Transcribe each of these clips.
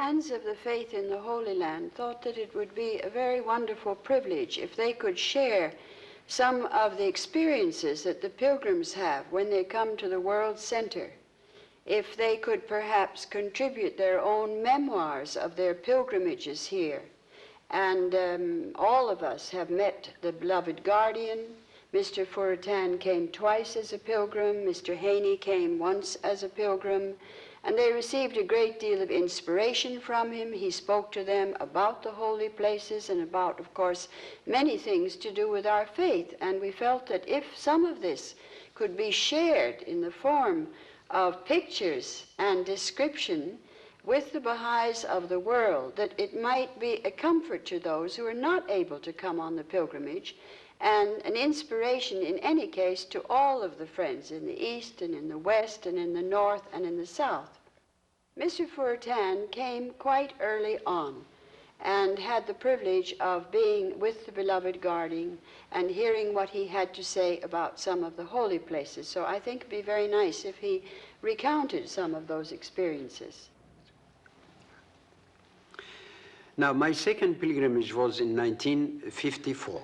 hands of the faith in the Holy Land thought that it would be a very wonderful privilege if they could share some of the experiences that the pilgrims have when they come to the World Center. If they could perhaps contribute their own memoirs of their pilgrimages here. And all of us have met the beloved guardian. Mr. Furatan came twice as a pilgrim. Mr. Haney came once as a pilgrim. And they received a great deal of inspiration from him. He spoke to them about the holy places and about, of course, many things to do with our faith. And we felt that if some of this could be shared in the form of pictures and description with the Baha'is of the world, that it might be a comfort to those who are not able to come on the pilgrimage, and an inspiration in any case to all of the friends in the East and in the West and in the North and in the South. Mr. Furatan came quite early on and had the privilege of being with the beloved guardian and hearing what he had to say about some of the holy places. So I think it would be very nice if he recounted some of those experiences. Now, my second pilgrimage was in 1954.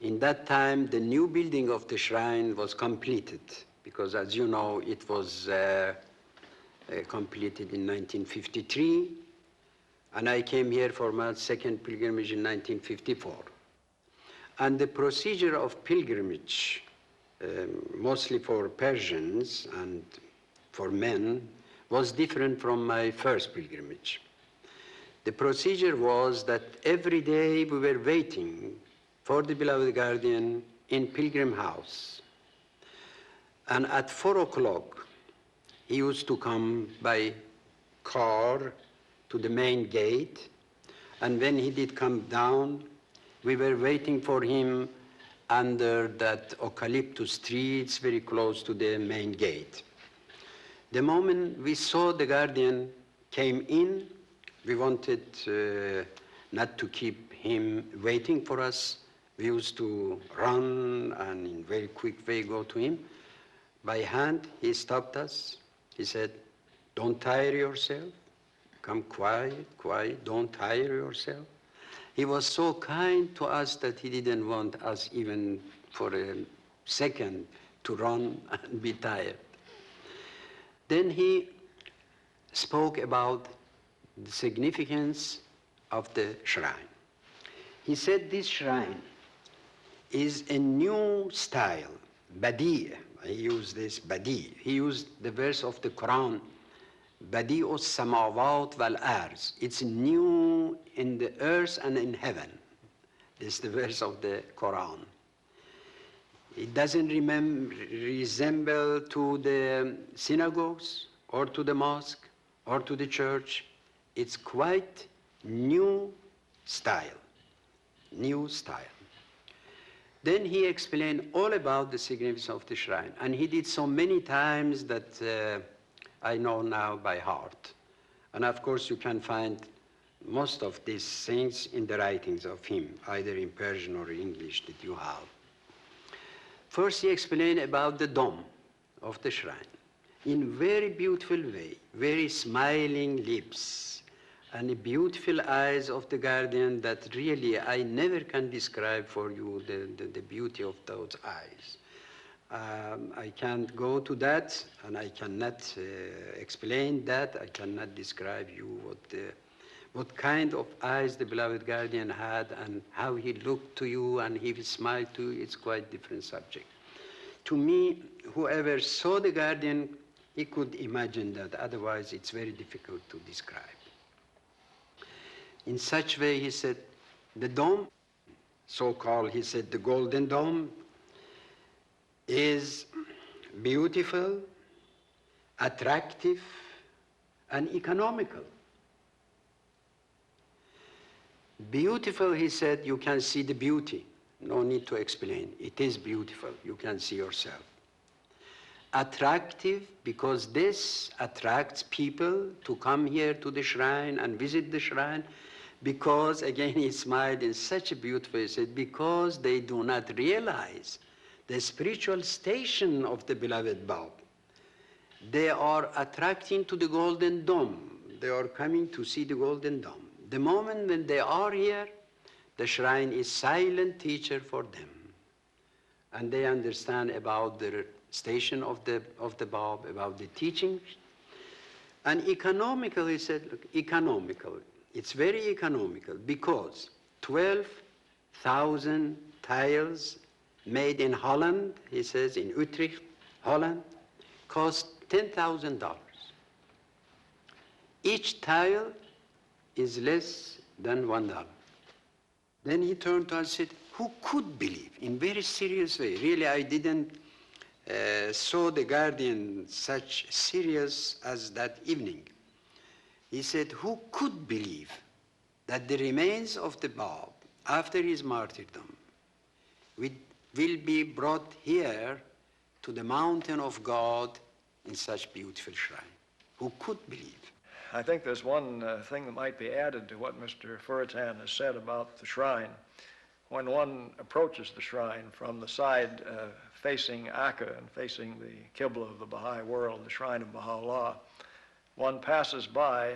In that time, the new building of the shrine was completed, because as you know, it was completed in 1953, and I came here for my second pilgrimage in 1954. And the procedure of pilgrimage, mostly for Persians and for men, was different from my first pilgrimage. The procedure was that every day we were waiting for the beloved guardian in Pilgrim House. And at 4 o'clock, he used to come by car to the main gate. And when he did come down, we were waiting for him under that eucalyptus tree. It's very close to the main gate. The moment we saw the guardian came in, we wanted not to keep him waiting for us. We used to run and in very quick way go to him. By hand, he stopped us. He said, "Don't tire yourself. Come quiet, quiet, don't tire yourself." He was so kind to us that he didn't want us even for a second to run and be tired. Then he spoke about the significance of the shrine. He said this shrine is a new style, badi'. He used this badi'. He used the verse of the Quran, badi'us samawat wal arz. It's new in the earth and in heaven. This is the verse of the Quran. It doesn't resemble to the synagogues or to the mosque or to the church. It's quite new style, new style. Then he explained all about the significance of the shrine, and he did so many times that I know now by heart. And of course you can find most of these things in the writings of him, either in Persian or English that you have. First he explained about the dome of the shrine in very beautiful way, very smiling lips, and beautiful eyes of the guardian that really I never can describe for you the beauty of those eyes. I can't go to that, and I cannot explain that. I cannot describe you what kind of eyes the beloved guardian had and how he looked to you and he smiled to you. It's quite different subject. To me, whoever saw the guardian, he could imagine that. Otherwise, it's very difficult to describe. In such way, he said, the dome, so-called, he said, the golden dome, is beautiful, attractive, and economical. Beautiful, he said, you can see the beauty. No need to explain. It is beautiful. You can see yourself. Attractive, because this attracts people to come here to the shrine and visit the shrine, because, again, he smiled in such a beautiful way, he said, because they do not realize the spiritual station of the beloved Bab. They are attracting to the golden dome. they are coming to see the Golden Dome. The moment when they are here, the shrine is silent teacher for them. And they understand about the station of the Bab, about the teachings. And economical, he said, look, economical. It's very economical because 12,000 tiles made in Holland, he says, in Utrecht, Holland, cost $10,000. Each tile is less than $1. Then he turned to us and said, who could believe, in very serious way, really I didn't saw the Guardian such serious as that evening. He said, who could believe that the remains of the Bab, after his martyrdom, will be brought here to the mountain of God in such beautiful shrine? Who could believe? I think there's one thing that might be added to what Mr. Furitan has said about the shrine. When one approaches the shrine from the side facing Akka and facing the Qibla of the Baha'i world, the shrine of Baha'u'llah, one passes by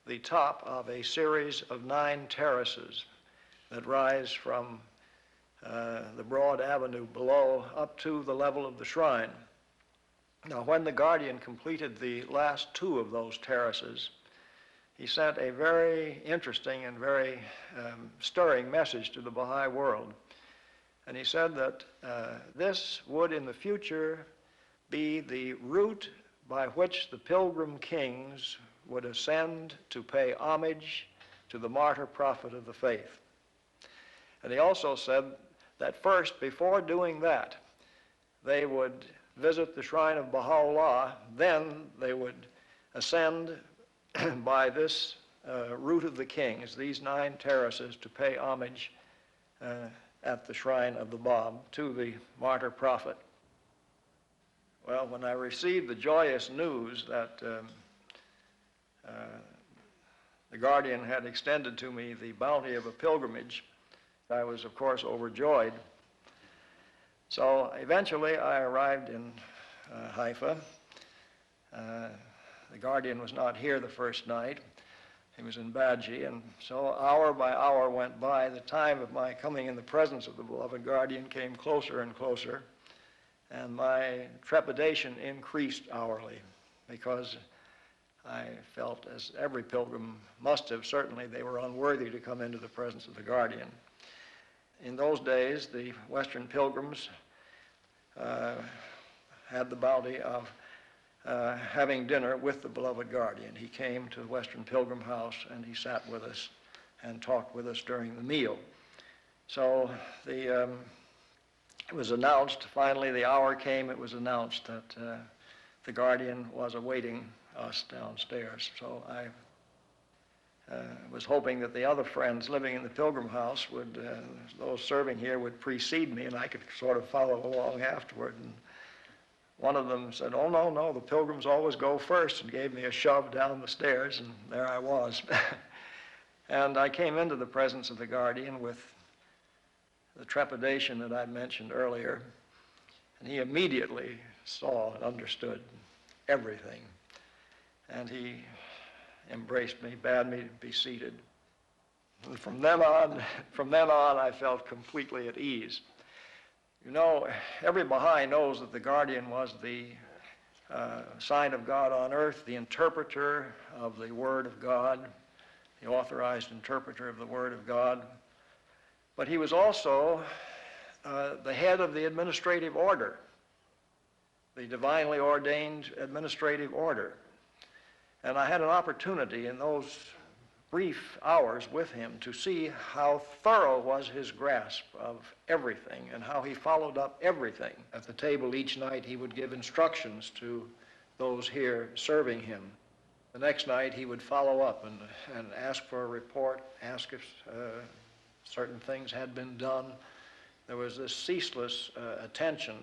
the top of a series of 9 terraces that rise from the broad avenue below up to the level of the shrine. Now, when the Guardian completed the last 2 of those terraces, he sent a very interesting and very stirring message to the Baha'i world. And he said that this would in the future be the route by which the pilgrim kings would ascend to pay homage to the martyr prophet of the faith. And he also said that first, before doing that, they would visit the shrine of Baha'u'llah, then they would ascend by this route of the kings, these 9 terraces, to pay homage at the shrine of the Bab to the martyr prophet. Well, when I received the joyous news that the Guardian had extended to me the bounty of a pilgrimage, I was, of course, overjoyed. So eventually I arrived in Haifa. The Guardian was not here the first night. He was in Badji, and so hour by hour went by. The time of my coming in the presence of the beloved Guardian came closer and closer, and my trepidation increased hourly because I felt, as every pilgrim must have, certainly they were unworthy to come into the presence of the Guardian. In those days, the Western pilgrims had the bounty of having dinner with the beloved Guardian. He came to the Western Pilgrim House and he sat with us and talked with us during the meal. So it was announced, finally the hour came, it was announced that the Guardian was awaiting us downstairs. So I was hoping that the other friends living in the Pilgrim House would, those serving here, would precede me and I could sort of follow along afterward. And one of them said, oh, no, the pilgrims always go first, and gave me a shove down the stairs, and there I was. And I came into the presence of the Guardian with the trepidation that I mentioned earlier, and he immediately saw and understood everything. And he embraced me, bade me be seated. And from then on, I felt completely at ease. You know, every Baha'i knows that the Guardian was the sign of God on earth, the interpreter of the Word of God, the authorized interpreter of the Word of God. But he was also the head of the administrative order, the divinely ordained administrative order. And I had an opportunity in those brief hours with him to see how thorough was his grasp of everything and how he followed up everything. At the table each night he would give instructions to those here serving him. The next night he would follow up and ask for a report, ask if certain things had been done. There was this ceaseless attention.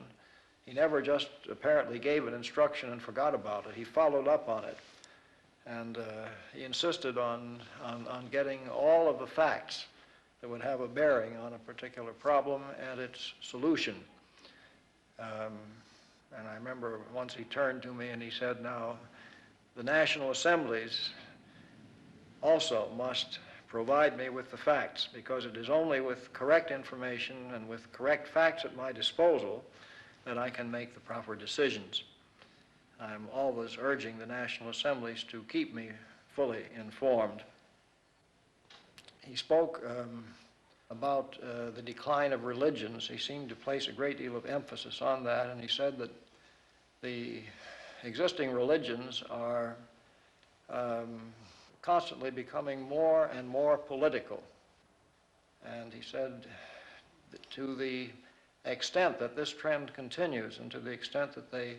He never just apparently gave an instruction and forgot about it. He followed up on it. And he insisted on getting all of the facts that would have a bearing on a particular problem and its solution. And I remember once he turned to me and he said, now, the National Assemblies also must provide me with the facts, because it is only with correct information and with correct facts at my disposal that I can make the proper decisions. I'm always urging the National Assemblies to keep me fully informed. He spoke about the decline of religions. He seemed to place a great deal of emphasis on that, and he said that the existing religions are constantly becoming more and more political. And he said that to the extent that this trend continues, and to the extent that they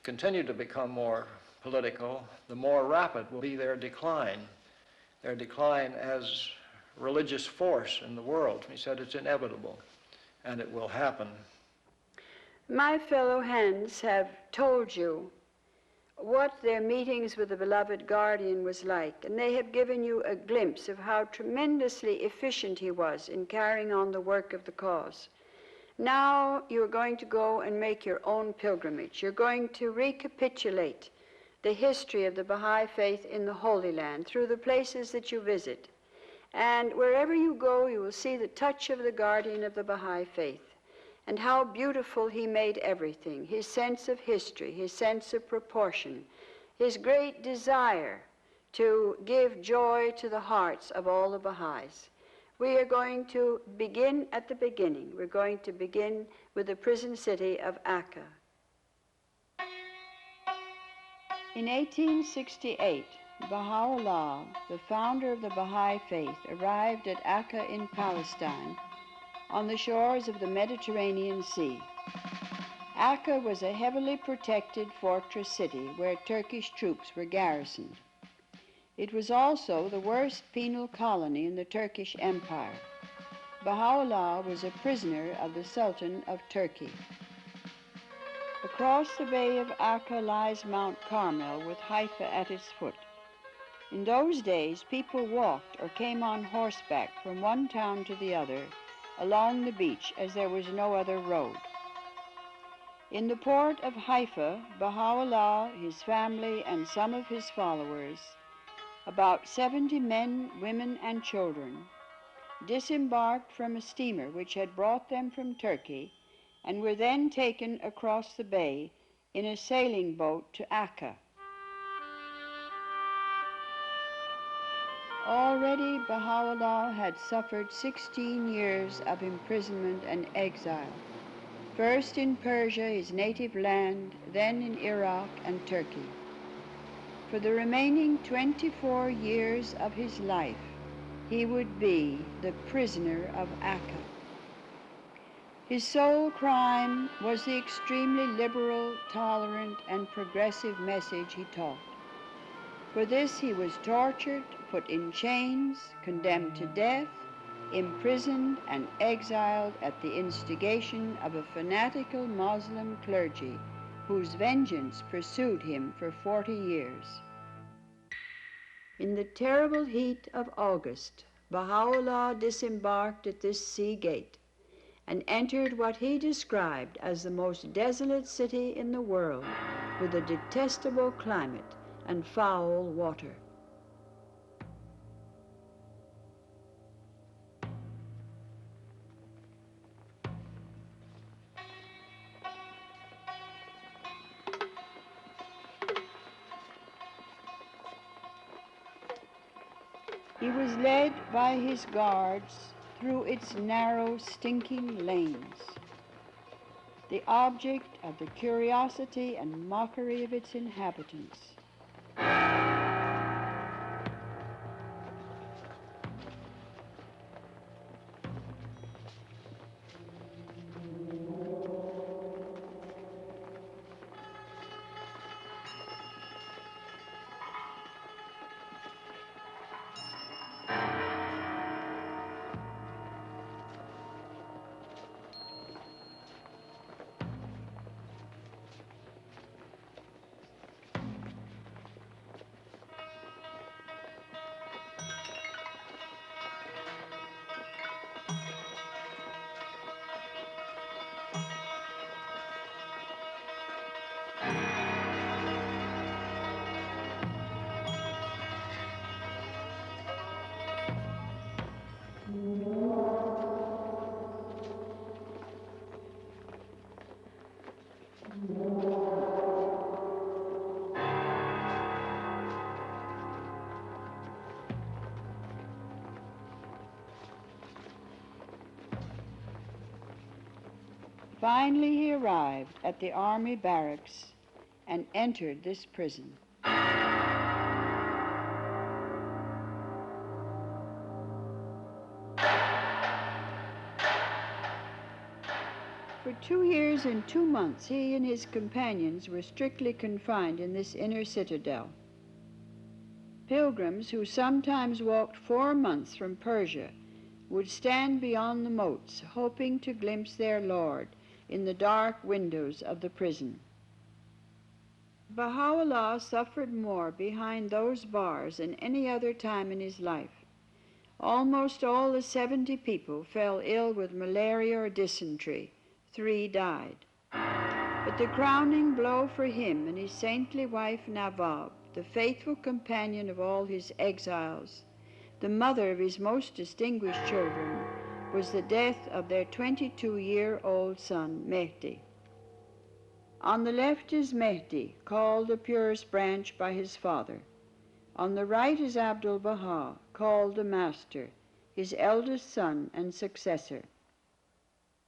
continue to become more political, the more rapid will be their decline as religious force in the world. He said it's inevitable, and it will happen. My fellow Hands have told you what their meetings with the beloved guardian was like, and they have given you a glimpse of how tremendously efficient he was in carrying on the work of the cause. Now you're going to go and make your own pilgrimage. You're going to recapitulate the history of the Baha'i faith in the Holy Land through the places that you visit. And wherever you go, you will see the touch of the guardian of the Baha'i faith, and how beautiful he made everything, his sense of history, his sense of proportion, his great desire to give joy to the hearts of all the Baha'is. We are going to begin at the beginning. We're going to begin with the prison city of Akka. In 1868, Baha'u'llah, the founder of the Baha'i faith, arrived at Akka in Palestine on the shores of the Mediterranean Sea. Akka was a heavily protected fortress city where Turkish troops were garrisoned. It was also the worst penal colony in the Turkish Empire. Baha'u'llah was a prisoner of the Sultan of Turkey. Across the bay of Akka lies Mount Carmel with Haifa at its foot. In those days, people walked or came on horseback from one town to the other along the beach, as there was no other road. In the port of Haifa, Baha'u'llah, his family, and some of his followers, about 70 men, women, and children, disembarked from a steamer which had brought them from Turkey and were then taken across the bay in a sailing boat to Akka. Already Baha'u'llah had suffered 16 years of imprisonment and exile, first in Persia, his native land, then in Iraq and Turkey. For the remaining 24 years of his life, he would be the prisoner of Akka. His sole crime was the extremely liberal, tolerant, and progressive message he taught. For this he was tortured, put in chains, condemned to death, imprisoned, and exiled at the instigation of a fanatical Muslim clergy whose vengeance pursued him for 40 years. In the terrible heat of August, Baha'u'llah disembarked at this sea gate and entered what he described as the most desolate city in the world, with a detestable climate and foul water. He was led by his guards through its narrow, stinking lanes, the object of the curiosity and mockery of its inhabitants. Finally he arrived at the army barracks and entered this prison. For 2 years and 2 months, he and his companions were strictly confined in this inner citadel. Pilgrims who sometimes walked 4 months from Persia would stand beyond the moats, hoping to glimpse their Lord in the dark windows of the prison. Baha'u'llah suffered more behind those bars than any other time in his life. Almost all the 70 people fell ill with malaria or dysentery. 3 died. But the crowning blow for him and his saintly wife Nawab, the faithful companion of all his exiles, the mother of his most distinguished children, was the death of their 22-year-old son, Mehdi. On the left is Mehdi, called the purest branch by his father. On the right is Amatu'l-Baha, called the Master, his eldest son and successor.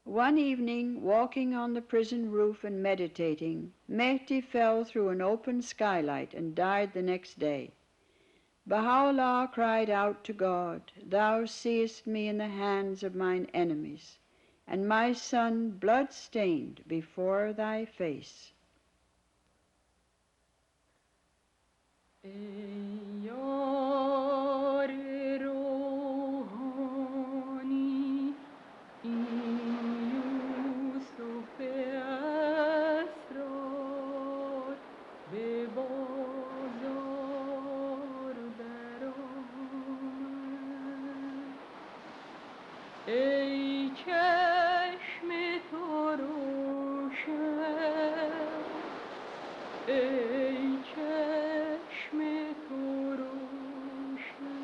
One evening, walking on the prison roof and meditating, Mehdi fell through an open skylight and died the next day. Baha'u'llah cried out to God, "Thou seest me in the hands of mine enemies, and my son blood-stained before thy face." ای چشم تو روشن، ای چشم تو روشن،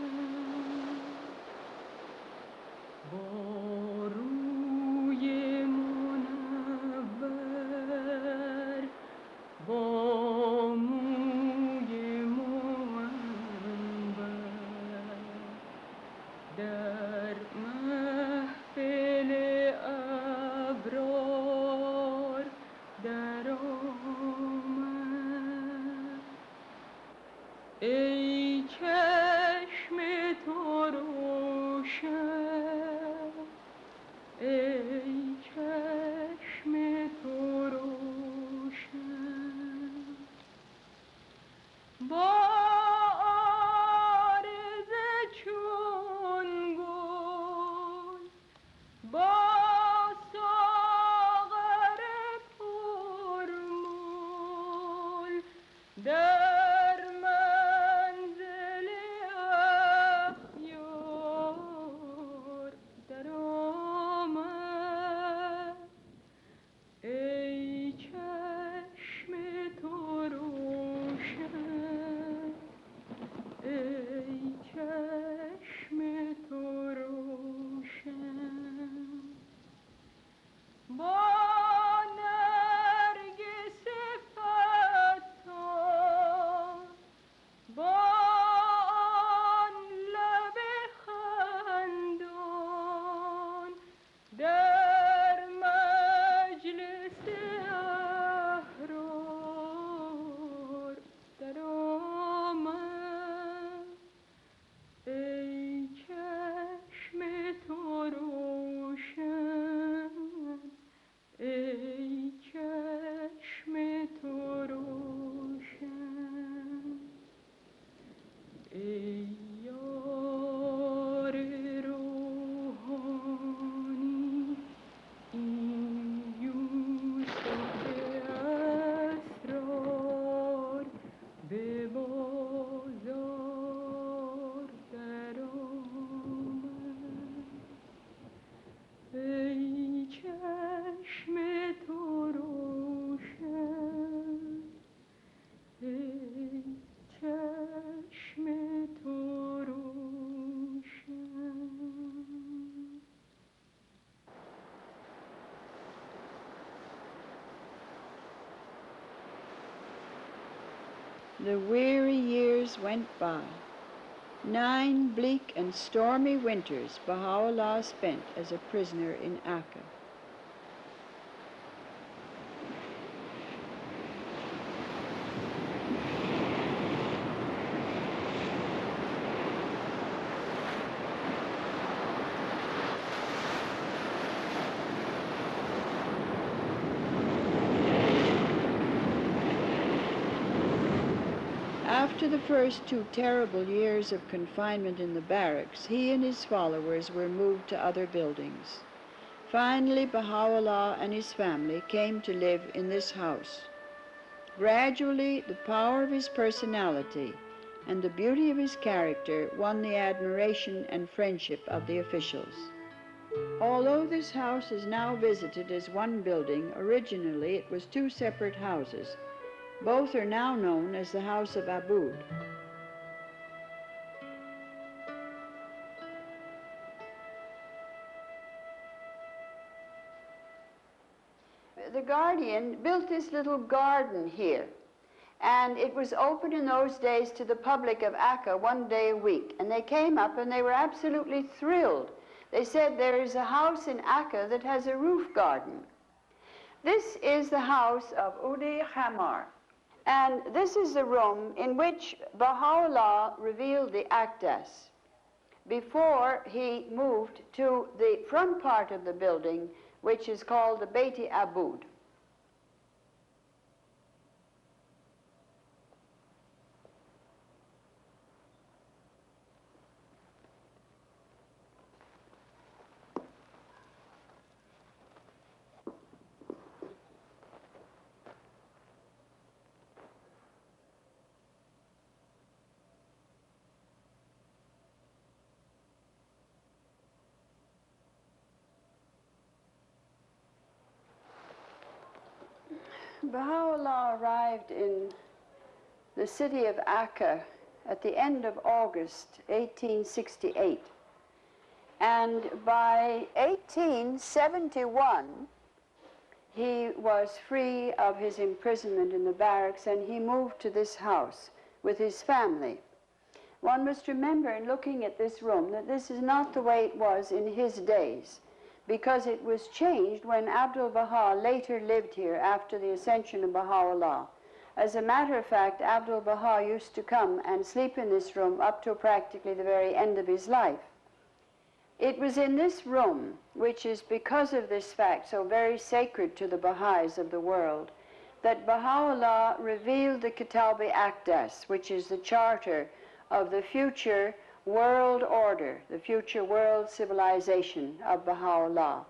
با روی منور، با موی منور، در محفل ابرار در آمد. ای چشم تو روشن، ای چشم تو روشن، با عارض چون گل، با ساغر پرمول، در منزل اخیار در آمد. ای چشم تو روشن، ای چشم تو روشن، با نرگس فتان، با آن لب خندان، در مجلس احرار در آمد. ای چشم تو روشن، ای چشم تو روشن، ای یار روحانی، این یوسف اسرار به بازار در آمد. ای چشم تو روشن، ای چشم تو روشن. The weary years went by. 9 bleak and stormy winters Baha'u'llah spent as a prisoner in Akka. After the first 2 terrible years of confinement in the barracks, he and his followers were moved to other buildings. Finally, Baha'u'llah and his family came to live in this house. Gradually, the power of his personality and the beauty of his character won the admiration and friendship of the officials. Although this house is now visited as one building, originally it was 2 separate houses. Both are now known as the House of Aboud. The Guardian built this little garden here, and it was open in those days to the public of Akka 1 day a week. And they came up and they were absolutely thrilled. They said, there is a house in Akka that has a roof garden. This is the house of Ruhiyyih Khanum, and this is the room in which Baha'u'llah revealed the Aqdas before he moved to the front part of the building, which is called the Beit Aboud. Baha'u'llah arrived in the city of Akka at the end of August 1868. And by 1871, he was free of his imprisonment in the barracks, and he moved to this house with his family. One must remember in looking at this room that this is not the way it was in his days, because it was changed when Abdu'l-Baha later lived here after the ascension of Baha'u'llah. As a matter of fact, Abdu'l-Baha used to come and sleep in this room up to practically the very end of his life. It was in this room, which is because of this fact so very sacred to the Baha'is of the world, that Baha'u'llah revealed the Kitab-i Aqdas, which is the charter of the future world order, the future world civilization of Baha'u'llah,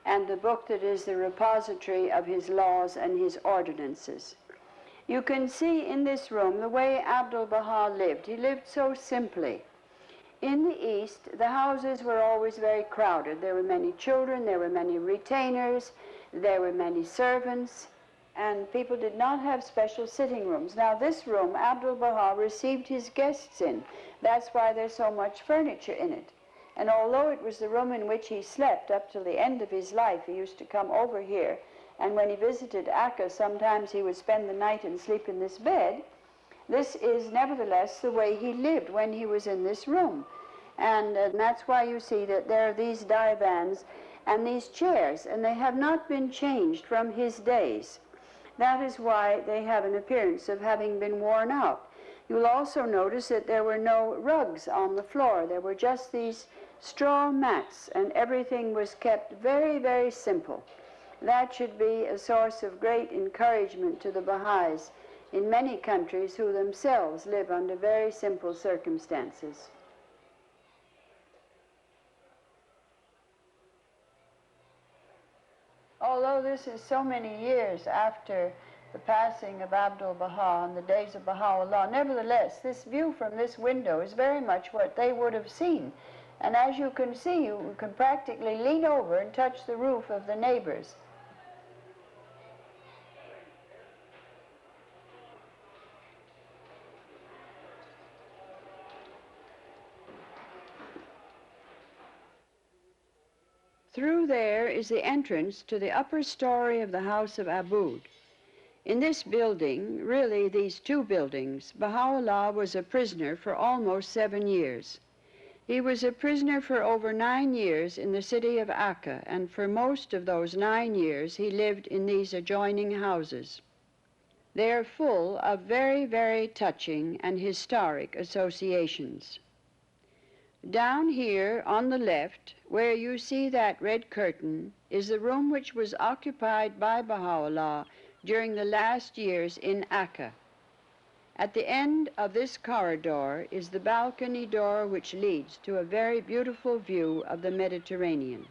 and the book that is the repository of his laws and his ordinances. You can see in this room the way Abdu'l-Baha lived. He lived so simply. In the East, the houses were always very crowded. There were many children, there were many retainers, there were many servants, and people did not have special sitting rooms. Now this room, Abdu'l-Baha received his guests in. That's why there's so much furniture in it. And although it was the room in which he slept up till the end of his life, he used to come over here, and when he visited Akka, sometimes he would spend the night and sleep in this bed. This is nevertheless the way he lived when he was in this room. And that's why you see that there are these divans and these chairs, and they have not been changed from his days. That is why they have an appearance of having been worn out. You'll also notice that there were no rugs on the floor. There were just these straw mats, and everything was kept very, very simple. That should be a source of great encouragement to the Baha'is in many countries who themselves live under very simple circumstances. Although this is so many years after the passing of Abdu'l-Baha and the days of Baha'u'llah, nevertheless, this view from this window is very much what they would have seen. And as you can see, you can practically lean over and touch the roof of the neighbors. Through there is the entrance to the upper story of the House of Aboud. In this building, really these 2 buildings, Baha'u'llah was a prisoner for almost 7 years. He was a prisoner for over 9 years in the city of Akka, and for most of those 9 years he lived in these adjoining houses. They are full of very, very touching and historic associations. Down here on the left, where you see that red curtain, is the room which was occupied by Baha'u'llah during the last years in Akka. At the end of this corridor is the balcony door which leads to a very beautiful view of the Mediterranean.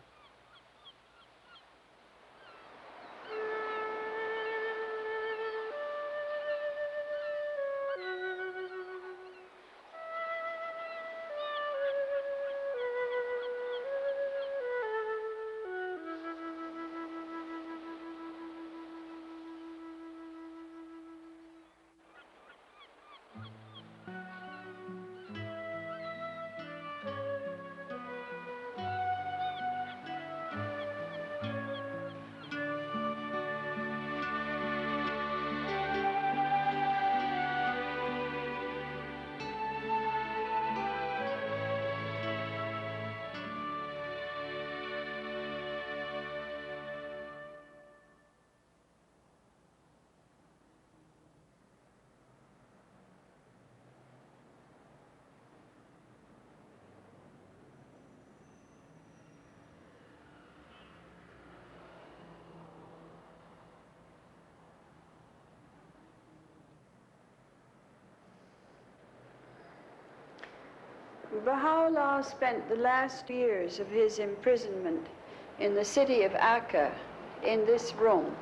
Baha'u'llah spent the last years of his imprisonment in the city of Akka in this room.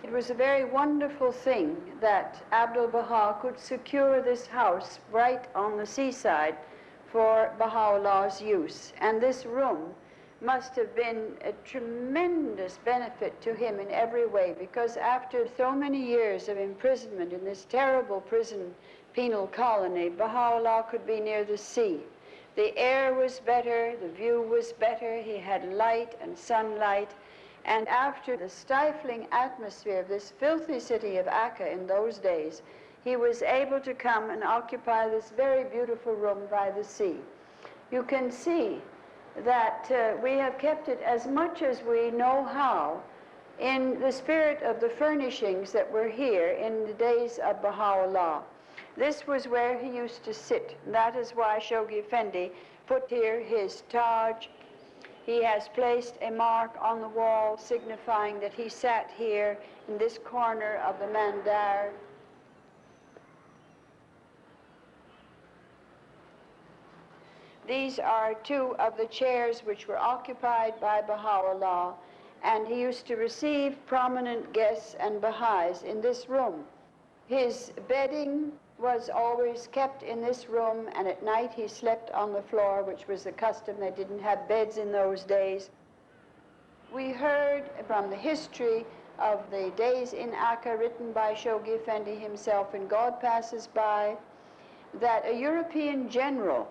It was a very wonderful thing that Abdu'l-Baha could secure this house right on the seaside for Baha'u'llah's use. And this room must have been a tremendous benefit to him in every way, because after so many years of imprisonment in this terrible prison penal colony, Baha'u'llah could be near the sea. The air was better, the view was better, he had light and sunlight, and after the stifling atmosphere of this filthy city of Akka in those days, he was able to come and occupy this very beautiful room by the sea. You can see that we have kept it as much as we know how in the spirit of the furnishings that were here in the days of Baha'u'llah. This was where he used to sit. That is why Shoghi Effendi put here his Taj. He has placed a mark on the wall signifying that he sat here in this corner of the Mandar. These are two of the chairs which were occupied by Baha'u'llah, and he used to receive prominent guests and Baha'is in this room. His bedding was always kept in this room, and at night he slept on the floor, which was the custom. They didn't have beds in those days. We heard from the history of the days in Akka, written by Shoghi Effendi himself in God Passes By, that a European general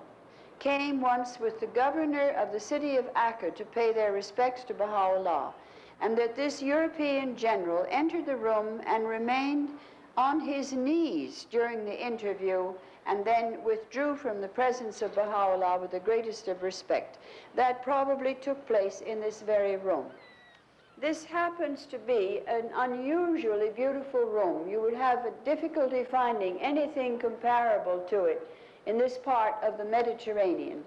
came once with the governor of the city of Akka to pay their respects to Baha'u'llah, and that this European general entered the room and remained on his knees during the interview, and then withdrew from the presence of Baha'u'llah with the greatest of respect. That probably took place in this very room. This happens to be an unusually beautiful room. You would have a difficulty finding anything comparable to it in this part of the Mediterranean.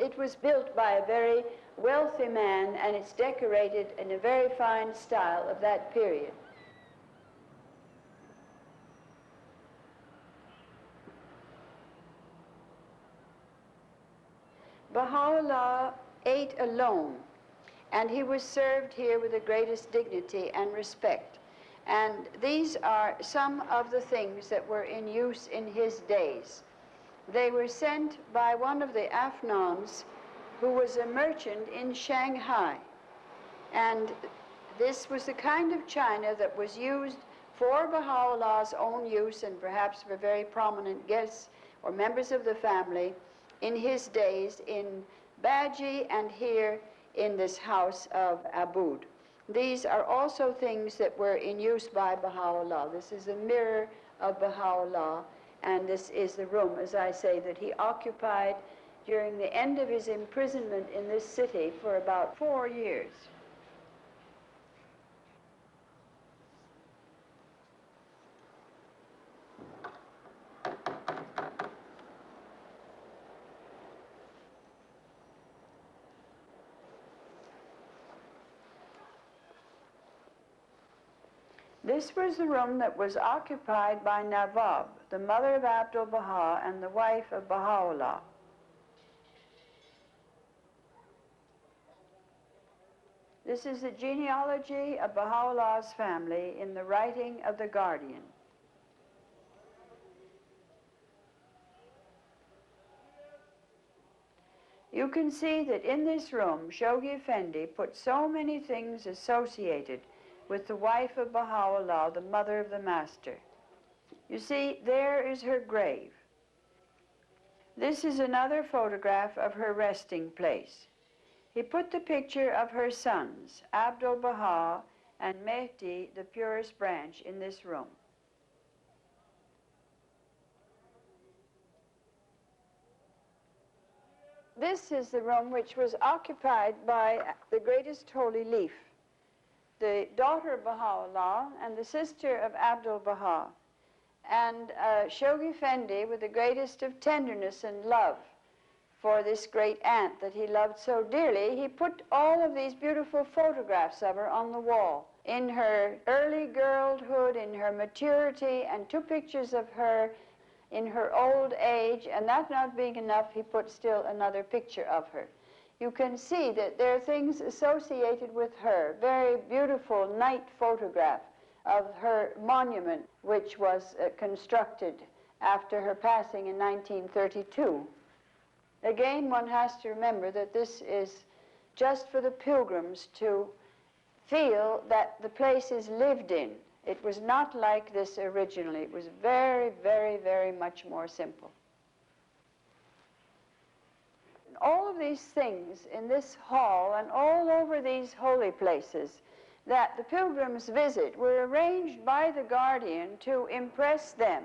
It was built by a very wealthy man, and it's decorated in a very fine style of that period. Baha'u'llah ate alone, and he was served here with the greatest dignity and respect. And these are some of the things that were in use in his days. They were sent by one of the Afghans who was a merchant in Shanghai. And this was the kind of china that was used for Baha'u'llah's own use, and perhaps for very prominent guests or members of the family in his days in Baji and here in this house of Aboud. These are also things that were in use by Baha'u'llah. This is a mirror of Baha'u'llah, and this is the room, as I say, that he occupied during the end of his imprisonment in this city for about 4 years. This was the room that was occupied by Nawab, the mother of Abdu'l-Baha and the wife of Baha'u'llah. This is the genealogy of Baha'u'llah's family in the writing of the Guardian. You can see that in this room, Shoghi Effendi put so many things associated with the wife of Baha'u'llah, the mother of the Master. You see, there is her grave. This is another photograph of her resting place. He put the picture of her sons, Abdu'l-Baha and Mehdi, the purest branch, in this room. This is the room which was occupied by the greatest holy leaf, the daughter of Baha'u'llah and the sister of Abdu'l-Baha. And Shoghi Effendi, with the greatest of tenderness and love for this great aunt that he loved so dearly, he put all of these beautiful photographs of her on the wall, in her early girlhood, in her maturity, and two pictures of her in her old age, and that not being enough, he put still another picture of her. You can see that there are things associated with her, very beautiful night photograph of her monument, which was constructed after her passing in 1932. Again, one has to remember that this is just for the pilgrims to feel that the place is lived in. It was not like this originally. It was very, very, very much more simple. All of these things in this hall and all over these holy places that the pilgrims visit were arranged by the Guardian to impress them,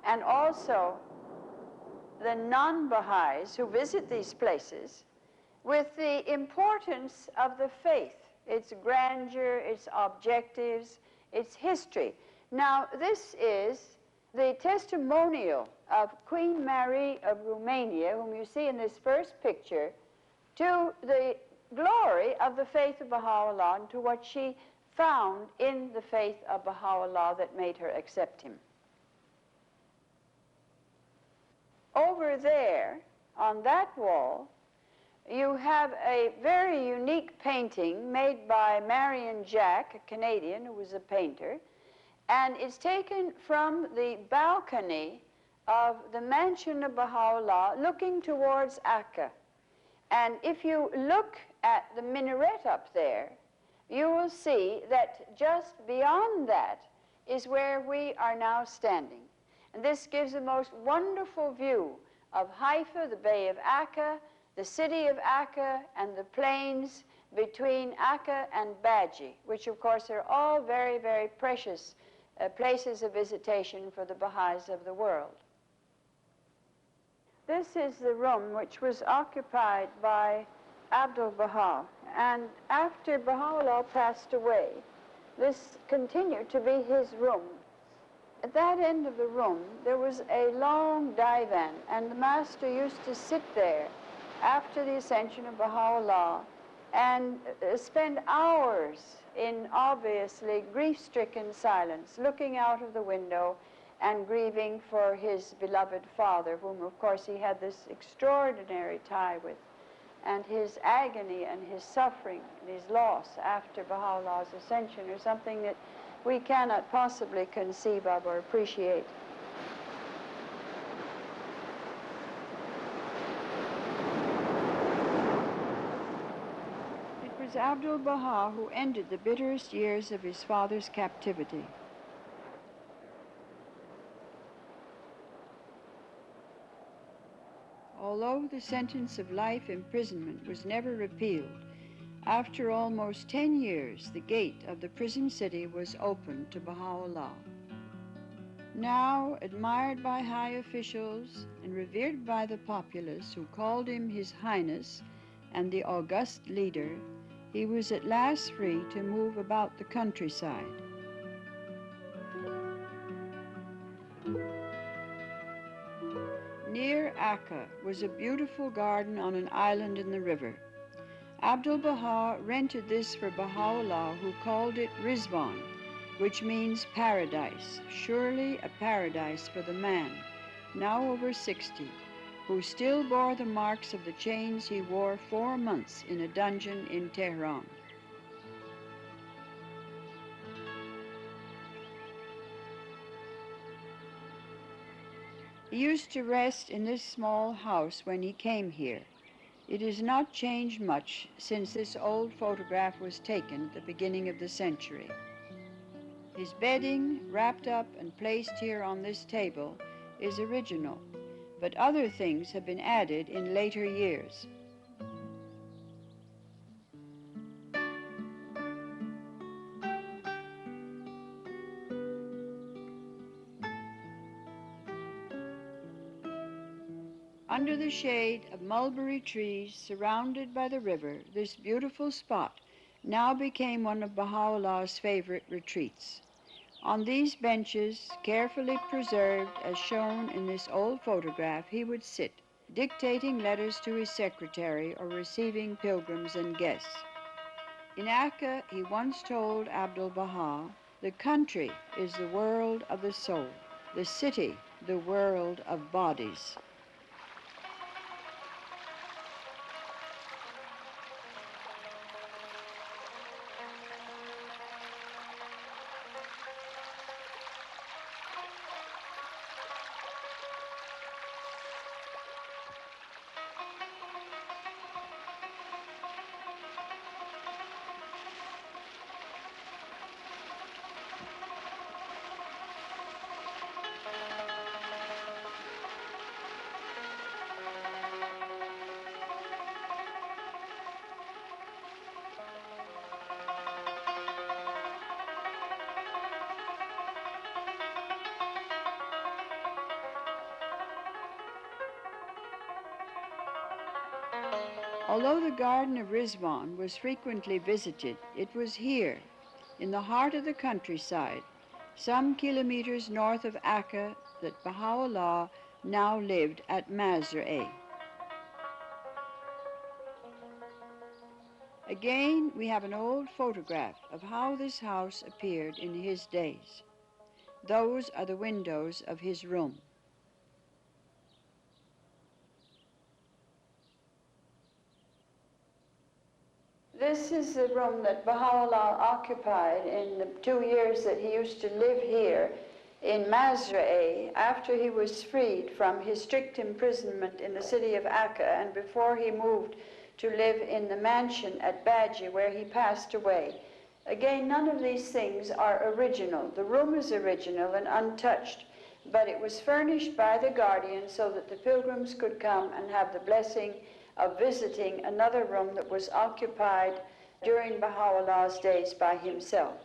and also the non-Baha'is who visit these places, with the importance of the faith, its grandeur, its objectives, its history. Now, this is the testimonial of Queen Mary of Romania, whom you see in this first picture, to the glory of the faith of Baha'u'llah and to what she found in the faith of Baha'u'llah that made her accept him. Over there, on that wall, you have a very unique painting made by Marion Jack, a Canadian who was a painter, and it's taken from the balcony of the mansion of Baha'u'llah looking towards Akka. And if you look at the minaret up there, you will see that just beyond that is where we are now standing. And this gives a most wonderful view of Haifa, the Bay of Akka, the city of Akka, and the plains between Akka and Baji, which of course are all very, very precious places of visitation for the Baha'is of the world. This is the room which was occupied by Abdu'l-Baha, and after Baha'u'llah passed away, this continued to be his room. At that end of the room, there was a long divan, and the master used to sit there after the ascension of Baha'u'llah and spend hours in obviously grief-stricken silence, looking out of the window and grieving for his beloved father, whom of course he had this extraordinary tie with, and his agony and his suffering and his loss after Baha'u'llah's ascension are something that we cannot possibly conceive of or appreciate. It was Abdu'l-Baha who ended the bitterest years of his father's captivity. Although the sentence of life imprisonment was never repealed, after almost 10 years, the gate of the prison city was opened to Baha'u'llah. Now admired by high officials and revered by the populace who called him His Highness and the august leader, he was at last free to move about the countryside. Near Akka was a beautiful garden on an island in the river. Abdu'l-Baha rented this for Baha'u'llah, who called it Rizwan, which means paradise, surely a paradise for the man, now over 60, who still bore the marks of the chains he wore 4 months in a dungeon in Tehran. He used to rest in this small house when he came here. It has not changed much since this old photograph was taken at the beginning of the century. His bedding, wrapped up and placed here on this table, is original, but other things have been added in later years. Under the shade of mulberry trees surrounded by the river, this beautiful spot now became one of Baha'u'llah's favorite retreats. On these benches, carefully preserved as shown in this old photograph, he would sit, dictating letters to his secretary or receiving pilgrims and guests. In Akka, he once told Abdu'l-Baha, "The country is the world of the soul, the city the world of bodies." Although the Garden of Rizwan was frequently visited, it was here, in the heart of the countryside, some kilometers north of Akka, that Baha'u'llah now lived at Mazra'e. Again, we have an old photograph of how this house appeared in his days. Those are the windows of his room. This is the room that Baha'u'llah occupied in the 2 years that he used to live here in Mazra'e after he was freed from his strict imprisonment in the city of Akka and before he moved to live in the mansion at Baji where he passed away. Again, none of these things are original. The room is original and untouched, but it was furnished by the guardian so that the pilgrims could come and have the blessing of visiting another room that was occupied during Baha'u'llah's days by himself.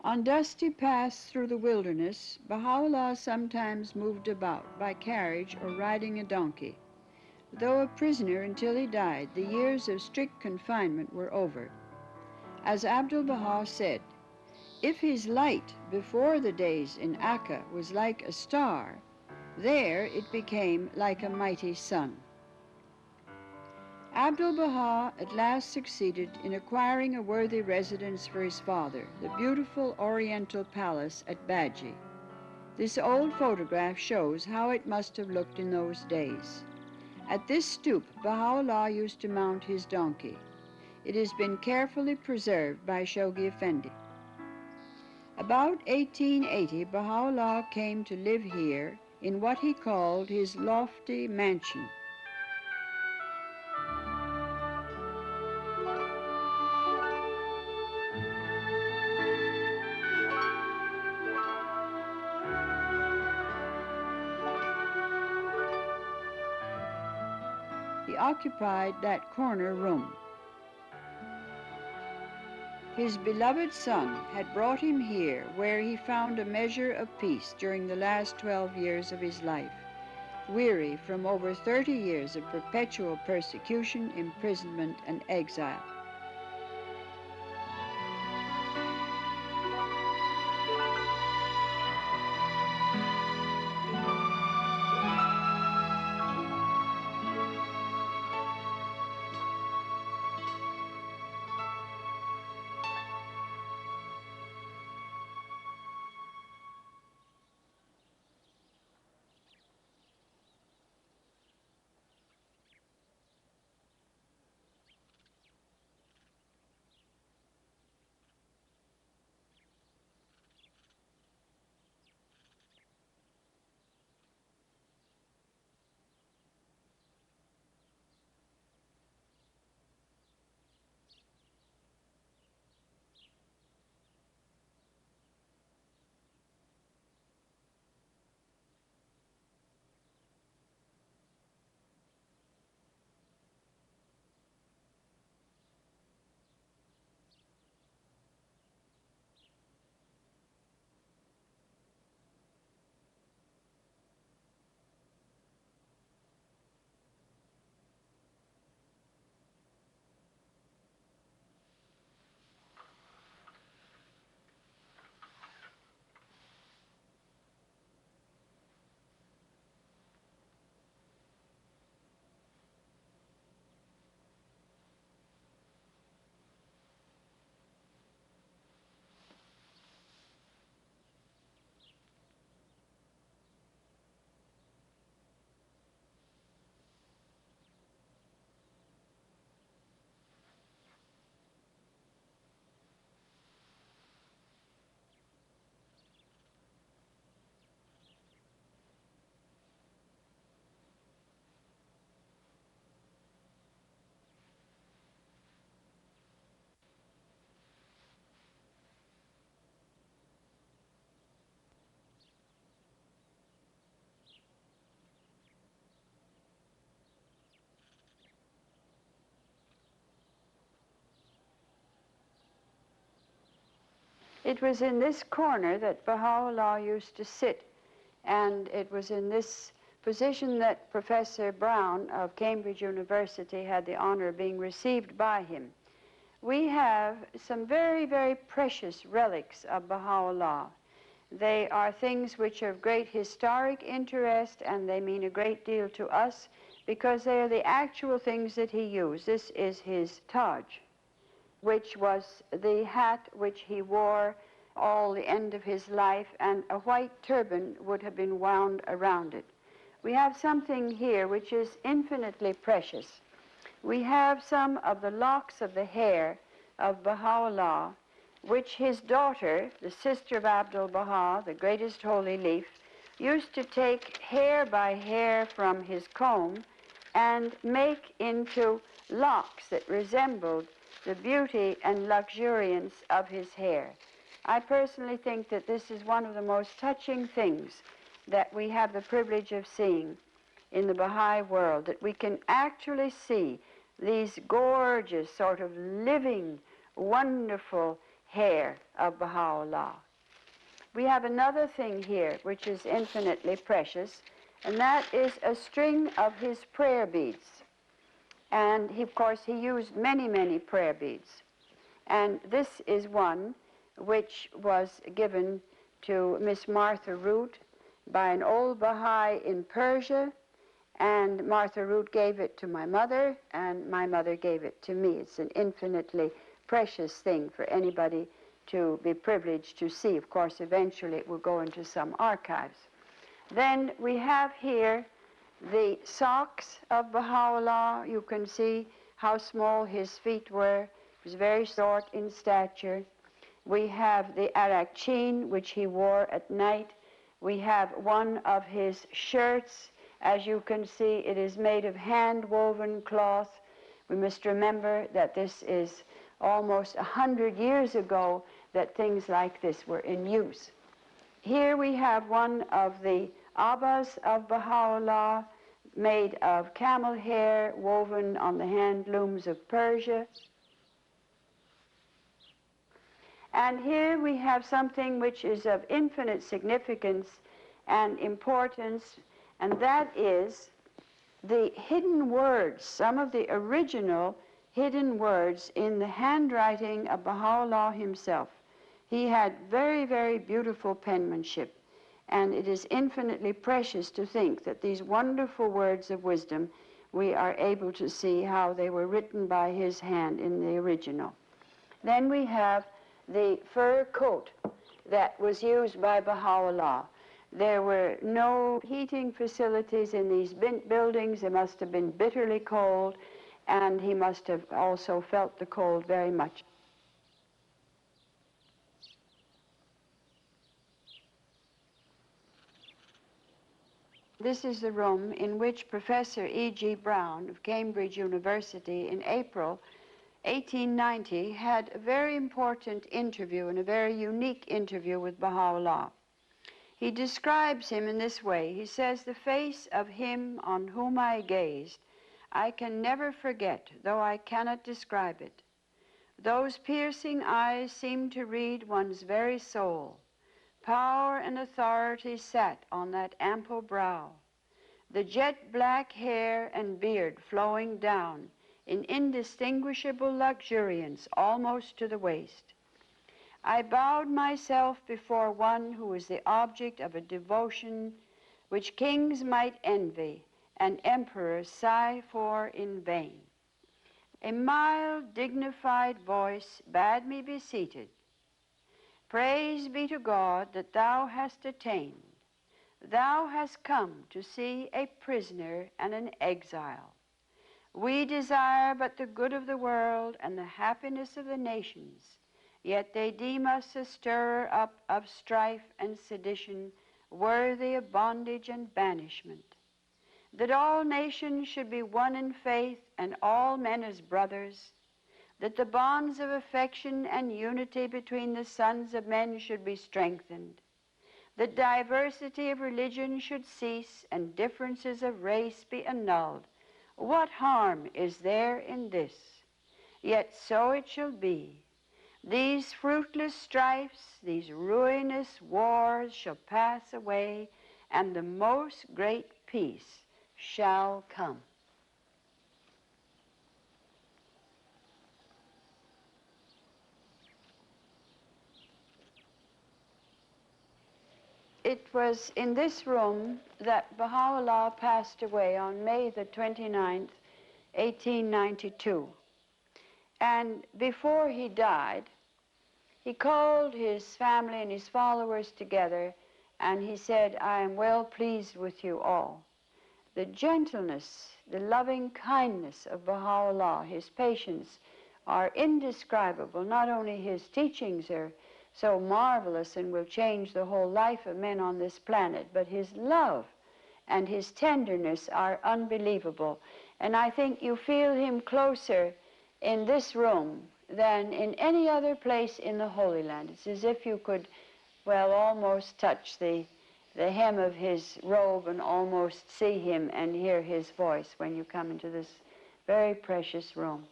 On dusty paths through the wilderness, Baha'u'llah sometimes moved about by carriage or riding a donkey. Though a prisoner until he died, the years of strict confinement were over. As Abdu'l-Baha said, if his light before the days in Akka was like a star, there it became like a mighty sun. Abdu'l-Baha at last succeeded in acquiring a worthy residence for his father, the beautiful Oriental Palace at Baji. This old photograph shows how it must have looked in those days. At this stoop, Baha'u'llah used to mount his donkey. It has been carefully preserved by Shoghi Effendi. About 1880, Baha'u'llah came to live here in what he called his lofty mansion. He occupied that corner room. His beloved son had brought him here where he found a measure of peace during the last 12 years of his life, weary from over 30 years of perpetual persecution, imprisonment, and exile. It was in this corner that Baha'u'llah used to sit, and it was in this position that Professor Brown of Cambridge University had the honor of being received by him. We have some very, very precious relics of Baha'u'llah. They are things which are of great historic interest, and they mean a great deal to us because they are the actual things that he used. This is his Taj, which was the hat which he wore all the end of his life, and a white turban would have been wound around it. We have something here which is infinitely precious. We have some of the locks of the hair of Baha'u'llah, which his daughter, the sister of Amatu'l-Baha, the greatest holy leaf, used to take hair by hair from his comb and make into locks that resembled the beauty and luxuriance of his hair. I personally think that this is one of the most touching things that we have the privilege of seeing in the Baha'i world, that we can actually see these gorgeous, sort of living, wonderful hair of Baha'u'llah. We have another thing here which is infinitely precious, and that is a string of his prayer beads. And of course, he used many, many prayer beads. And this is one which was given to Miss Martha Root by an old Baha'i in Persia, and Martha Root gave it to my mother, and my mother gave it to me. It's an infinitely precious thing for anybody to be privileged to see. Of course, eventually it will go into some archives. Then we have here the socks of Baha'u'llah. You can see how small his feet were. He was very short in stature. We have the arakchin, which he wore at night. We have one of his shirts. As you can see, it is made of hand-woven cloth. We must remember that this is almost 100 years ago that things like this were in use. Here we have one of the abbas of Baha'u'llah, made of camel hair woven on the handlooms of Persia. And here we have something which is of infinite significance and importance, and that is the hidden words, some of the original hidden words in the handwriting of Baha'u'llah himself. He had very, very beautiful penmanship, and it is infinitely precious to think that these wonderful words of wisdom, we are able to see how they were written by his hand in the original. Then we have the fur coat that was used by Baha'u'llah. There were no heating facilities in these buildings. They must have been bitterly cold, and he must have also felt the cold very much. This is the room in which Professor E.G. Brown of Cambridge University in April 1890 had a very important interview, and a very unique interview with Baha'u'llah. He describes him in this way. He says, "The face of him on whom I gazed, I can never forget, though I cannot describe it. Those piercing eyes seemed to read one's very soul. Power and authority sat on that ample brow. The jet black hair and beard flowing down in indistinguishable luxuriance almost to the waist. I bowed myself before one who was the object of a devotion which kings might envy and emperors sigh for in vain. A mild, dignified voice bade me be seated. Praise be to God that thou hast attained. Thou hast come to see a prisoner and an exile. We desire but the good of the world and the happiness of the nations, yet they deem us a stirrer up of strife and sedition, worthy of bondage and banishment. That all nations should be one in faith and all men as brothers, that the bonds of affection and unity between the sons of men should be strengthened, that diversity of religion should cease and differences of race be annulled. What harm is there in this? Yet so it shall be. These fruitless strifes, these ruinous wars shall pass away, and the most great peace shall come. It was in this room that Baha'u'llah passed away on May the 29th, 1892. And before he died, he called his family and his followers together, and he said, I am well pleased with you all. The gentleness, the loving kindness of Baha'u'llah, his patience, are indescribable. Not only his teachings are so marvelous and will change the whole life of men on this planet, but his love and his tenderness are unbelievable. And I think you feel him closer in this room than in any other place in the Holy Land. It's as if you could, well, almost touch the hem of his robe and almost see him and hear his voice when you come into this very precious room.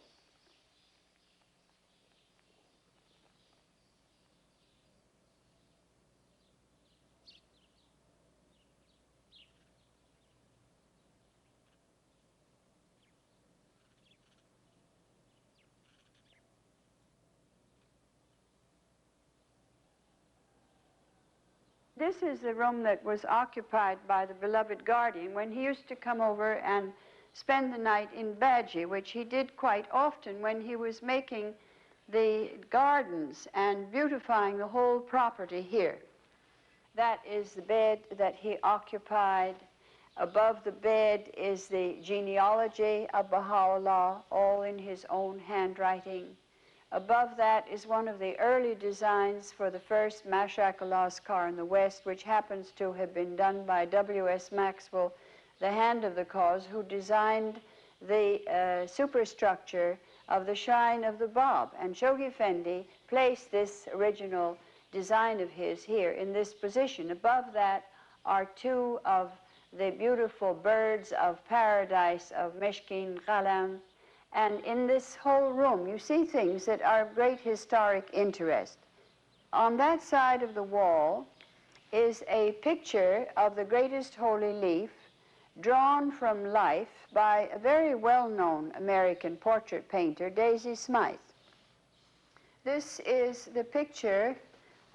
This is the room that was occupied by the beloved guardian when he used to come over and spend the night in Baji, which he did quite often when he was making the gardens and beautifying the whole property here. That is the bed that he occupied. Above the bed is the genealogy of Baha'u'llah, all in his own handwriting. Above that is one of the early designs for the first Mash'Allah's car in the West, which happens to have been done by W.S. Maxwell, the hand of the cause, who designed the superstructure of the Shrine of the Bab. And Shoghi Effendi placed this original design of his here in this position. Above that are two of the beautiful birds of paradise of Meshkin Qalam. And in this whole room, you see things that are of great historic interest. On that side of the wall is a picture of the greatest holy leaf drawn from life by a very well-known American portrait painter, Daisy Smythe. This is the picture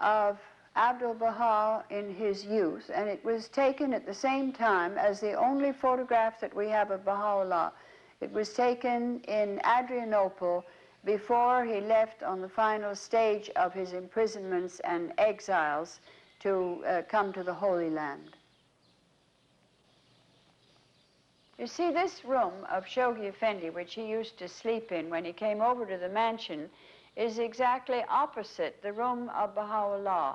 of Abdu'l-Baha in his youth, and it was taken at the same time as the only photograph that we have of Baha'u'llah. It was taken in Adrianople before he left on the final stage of his imprisonments and exiles to come to the Holy Land. You see, this room of Shoghi Effendi, which he used to sleep in when he came over to the mansion, is exactly opposite the room of Baha'u'llah.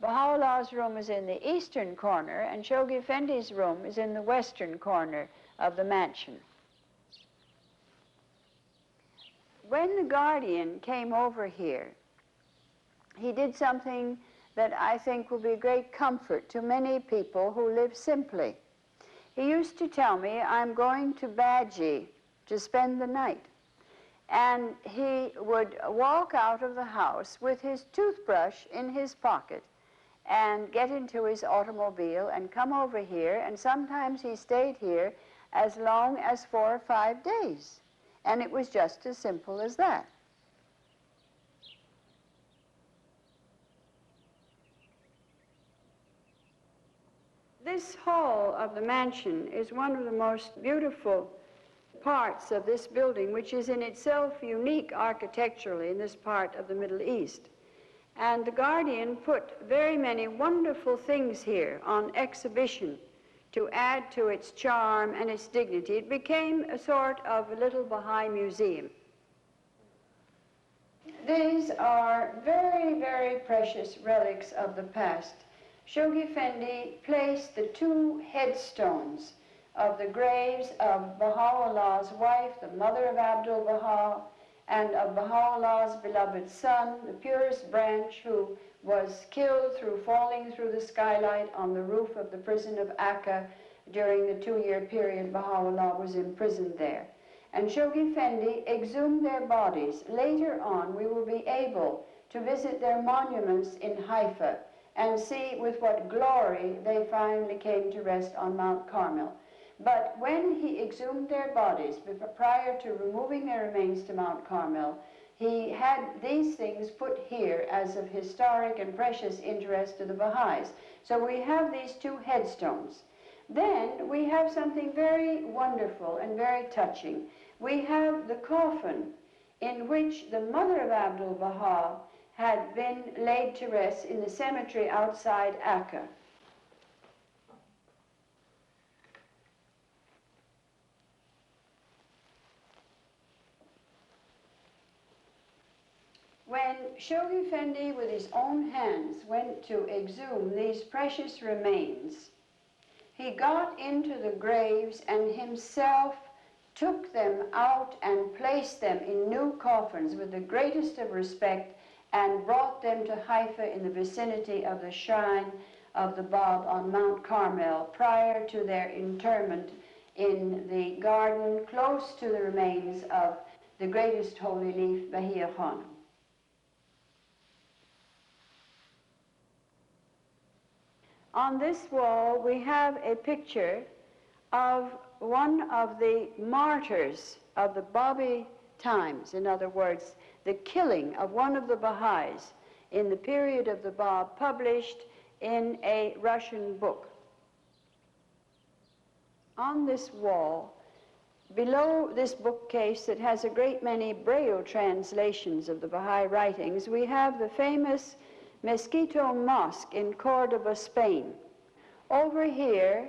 Baha'u'llah's room is in the eastern corner, and Shoghi Effendi's room is in the western corner of the mansion. When the guardian came over here, he did something that I think will be a great comfort to many people who live simply. He used to tell me, I'm going to Baji to spend the night. And he would walk out of the house with his toothbrush in his pocket and get into his automobile and come over here, and sometimes he stayed here as long as 4 or 5 days. And it was just as simple as that. This hall of the mansion is one of the most beautiful parts of this building, which is in itself unique architecturally in this part of the Middle East. And the guardian put very many wonderful things here on exhibition to add to its charm and its dignity. It became a sort of a little Baha'i museum. These are very, very precious relics of the past. Shoghi Effendi placed the 2 headstones of the graves of Baha'u'llah's wife, the mother of Abdu'l-Baha, and of Baha'u'llah's beloved son, the purest branch, who was killed through falling through the skylight on the roof of the prison of Akka during the 2-year period Baha'u'llah was imprisoned there. And Shoghi Effendi exhumed their bodies. Later on, we will be able to visit their monuments in Haifa and see with what glory they finally came to rest on Mount Carmel. But when he exhumed their bodies prior to removing their remains to Mount Carmel, he had these things put here as of historic and precious interest to the Baha'is. So we have these two headstones. Then we have something very wonderful and very touching. We have the coffin in which the mother of Abdu'l-Baha had been laid to rest in the cemetery outside Akka. When Shoghi Effendi, with his own hands, went to exhume these precious remains, he got into the graves and himself took them out and placed them in new coffins with the greatest of respect and brought them to Haifa in the vicinity of the shrine of the Bab on Mount Carmel prior to their interment in the garden close to the remains of the greatest holy leaf, Ruhiyyih Khanum. On this wall we have a picture of one of the martyrs of the Babi times, in other words, the killing of one of the Baha'is in the period of the Bab, published in a Russian book. On this wall, below this bookcase that has a great many Braille translations of the Baha'i writings, we have the famous Mezquito Mosque in Cordoba, Spain. Over here,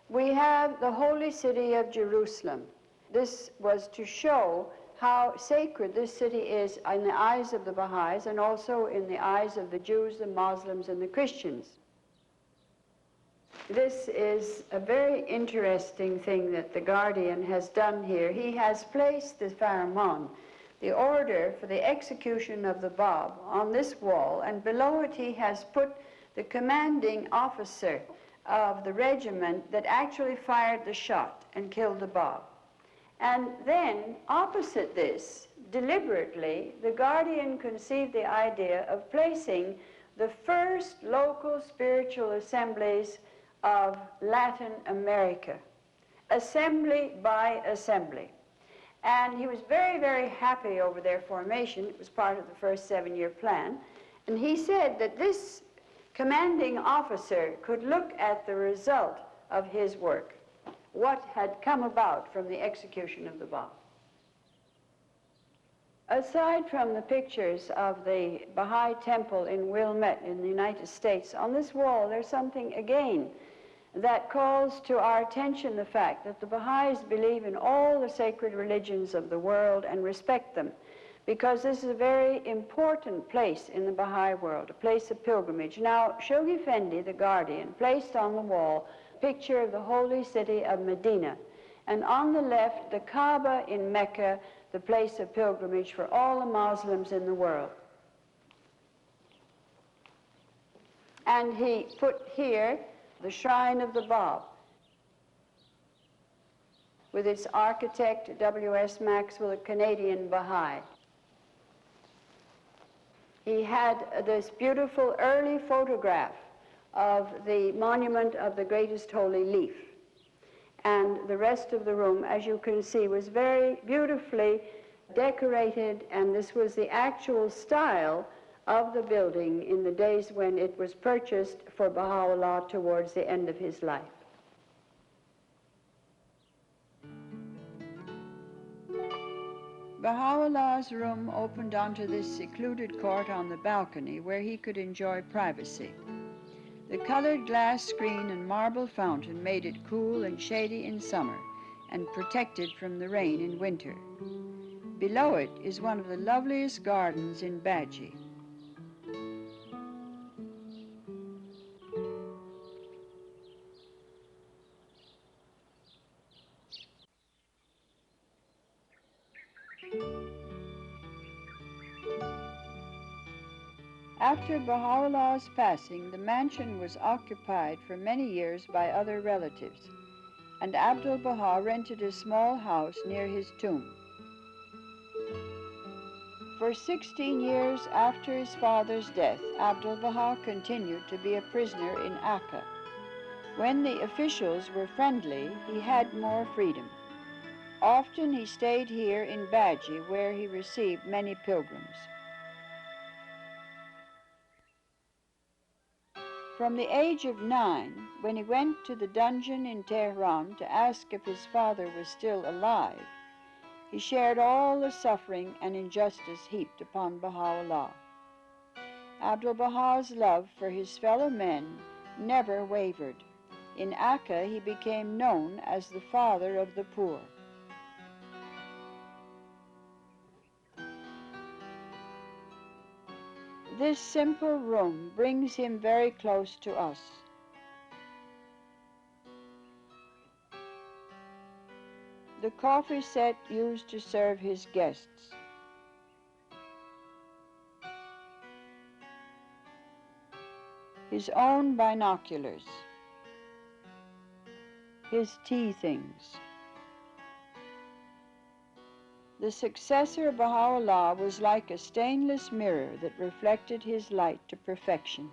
we have the holy city of Jerusalem. This was to show how sacred this city is in the eyes of the Baha'is and also in the eyes of the Jews, the Muslims, and the Christians. This is a very interesting thing that the Guardian has done here. He has placed the Farman, the order for the execution of the Bab, on this wall, and below it he has put the commanding officer of the regiment that actually fired the shot and killed the Bab. And then, opposite this, deliberately, the Guardian conceived the idea of placing the first local spiritual assemblies of Latin America, assembly by assembly. And he was very, very happy over their formation. It was part of the first 7-year plan. And he said that this commanding officer could look at the result of his work, what had come about from the execution of the Bab. Aside from the pictures of the Baha'i temple in Wilmette in the United States, on this wall there's something again that calls to our attention the fact that the Baha'is believe in all the sacred religions of the world and respect them, because this is a very important place in the Baha'i world, a place of pilgrimage. Now, Shoghi Effendi, the Guardian, placed on the wall a picture of the holy city of Medina, and on the left, the Kaaba in Mecca, the place of pilgrimage for all the Muslims in the world. And he put here the shrine of the Bab, with its architect, W.S. Maxwell, a Canadian Baha'i. He had this beautiful early photograph of the monument of the greatest holy leaf. And the rest of the room, as you can see, was very beautifully decorated, and this was the actual style of the building in the days when it was purchased for Baha'u'llah towards the end of his life. Baha'u'llah's room opened onto this secluded court on the balcony where he could enjoy privacy. The colored glass screen and marble fountain made it cool and shady in summer and protected from the rain in winter. Below it is one of the loveliest gardens in Badji. After Baha'u'llah's passing, the mansion was occupied for many years by other relatives, and Abdu'l-Baha rented a small house near his tomb. For 16 years after his father's death, Abdu'l-Baha continued to be a prisoner in Akka. When the officials were friendly, he had more freedom. Often he stayed here in Baji, where he received many pilgrims. From the age of 9, when he went to the dungeon in Tehran to ask if his father was still alive, he shared all the suffering and injustice heaped upon Baha'u'llah. Abdu'l-Baha's love for his fellow men never wavered. In Akka, he became known as the father of the poor. This simple room brings him very close to us. The coffee set used to serve his guests. His own binoculars. His tea things. The successor of Baha'u'llah was like a stainless mirror that reflected his light to perfection.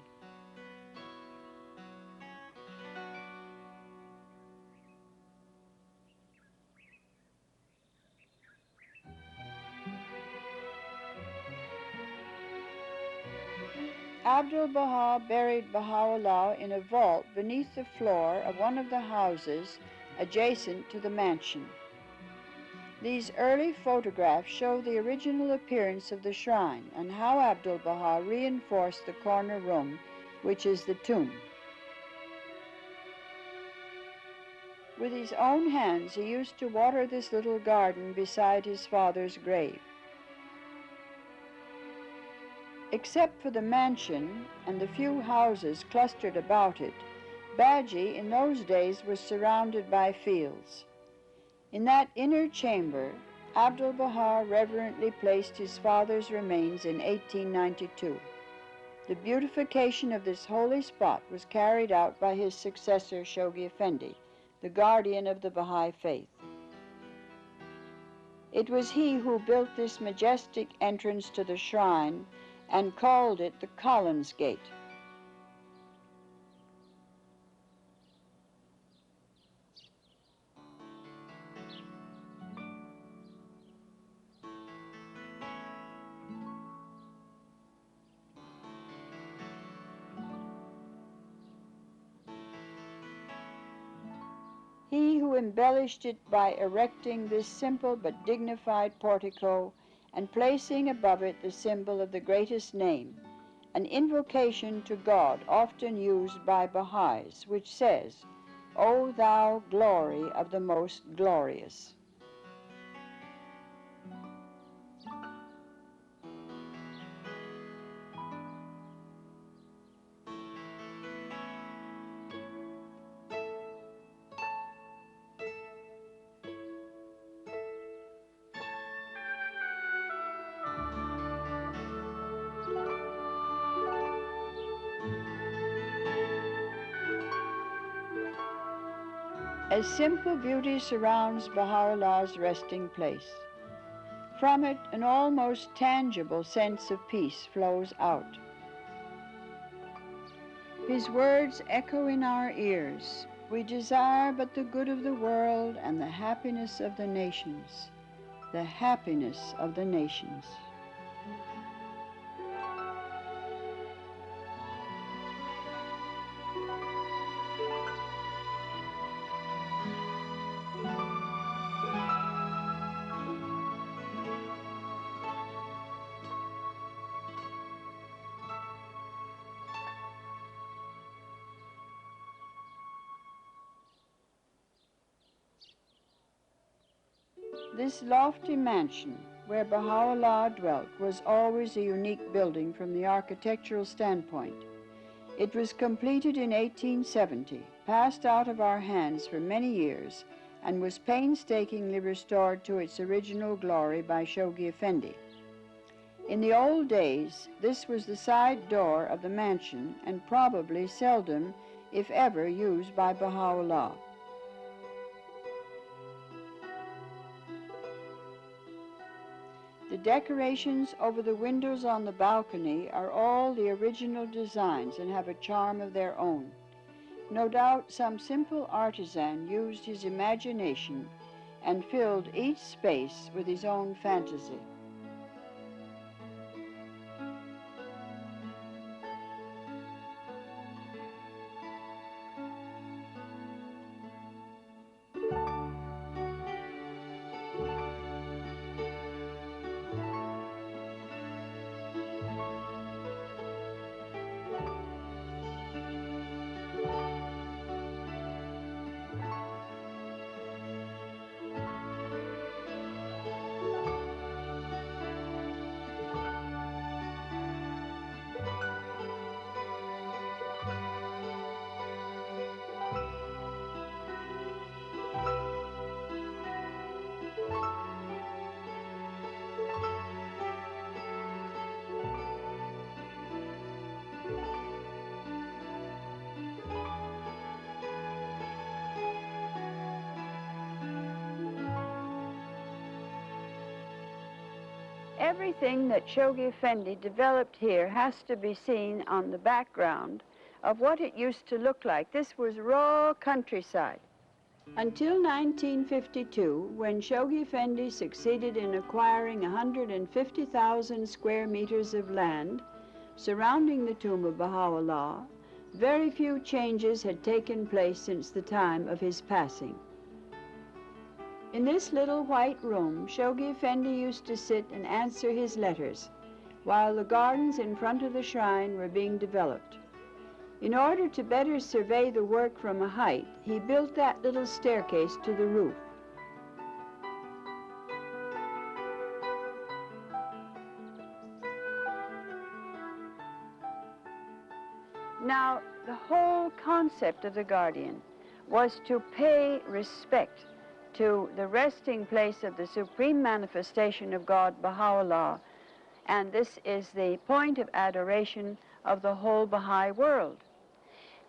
Abdu'l-Baha buried Baha'u'llah in a vault beneath the floor of one of the houses adjacent to the mansion. These early photographs show the original appearance of the shrine and how Abdu'l-Baha reinforced the corner room, which is the tomb. With his own hands, he used to water this little garden beside his father's grave. Except for the mansion and the few houses clustered about it, Baji in those days was surrounded by fields. In that inner chamber, Abdu'l-Baha reverently placed his father's remains in 1892. The beautification of this holy spot was carried out by his successor, Shoghi Effendi, the guardian of the Baha'i faith. It was he who built this majestic entrance to the shrine and called it the Collins Gate. He who embellished it by erecting this simple but dignified portico and placing above it the symbol of the greatest name, an invocation to God often used by Baha'is, which says, "O thou glory of the most glorious." A simple beauty surrounds Baha'u'llah's resting place. From it, an almost tangible sense of peace flows out. His words echo in our ears. We desire but the good of the world and the happiness of the nations. The happiness of the nations. This lofty mansion, where Baha'u'llah dwelt, was always a unique building from the architectural standpoint. It was completed in 1870, passed out of our hands for many years, and was painstakingly restored to its original glory by Shoghi Effendi. In the old days, this was the side door of the mansion and probably seldom, if ever, used by Baha'u'llah. The decorations over the windows on the balcony are all the original designs and have a charm of their own. No doubt some simple artisan used his imagination and filled each space with his own fantasy. Everything that Shoghi Effendi developed here has to be seen on the background of what it used to look like. This was raw countryside. Until 1952, when Shoghi Effendi succeeded in acquiring 150,000 square meters of land surrounding the tomb of Baha'u'llah, very few changes had taken place since the time of his passing. In this little white room, Shoghi Effendi used to sit and answer his letters while the gardens in front of the shrine were being developed. In order to better survey the work from a height, he built that little staircase to the roof. Now, the whole concept of the Guardian was to pay respect to the resting place of the supreme manifestation of God, Baha'u'llah, and this is the point of adoration of the whole Baha'i world.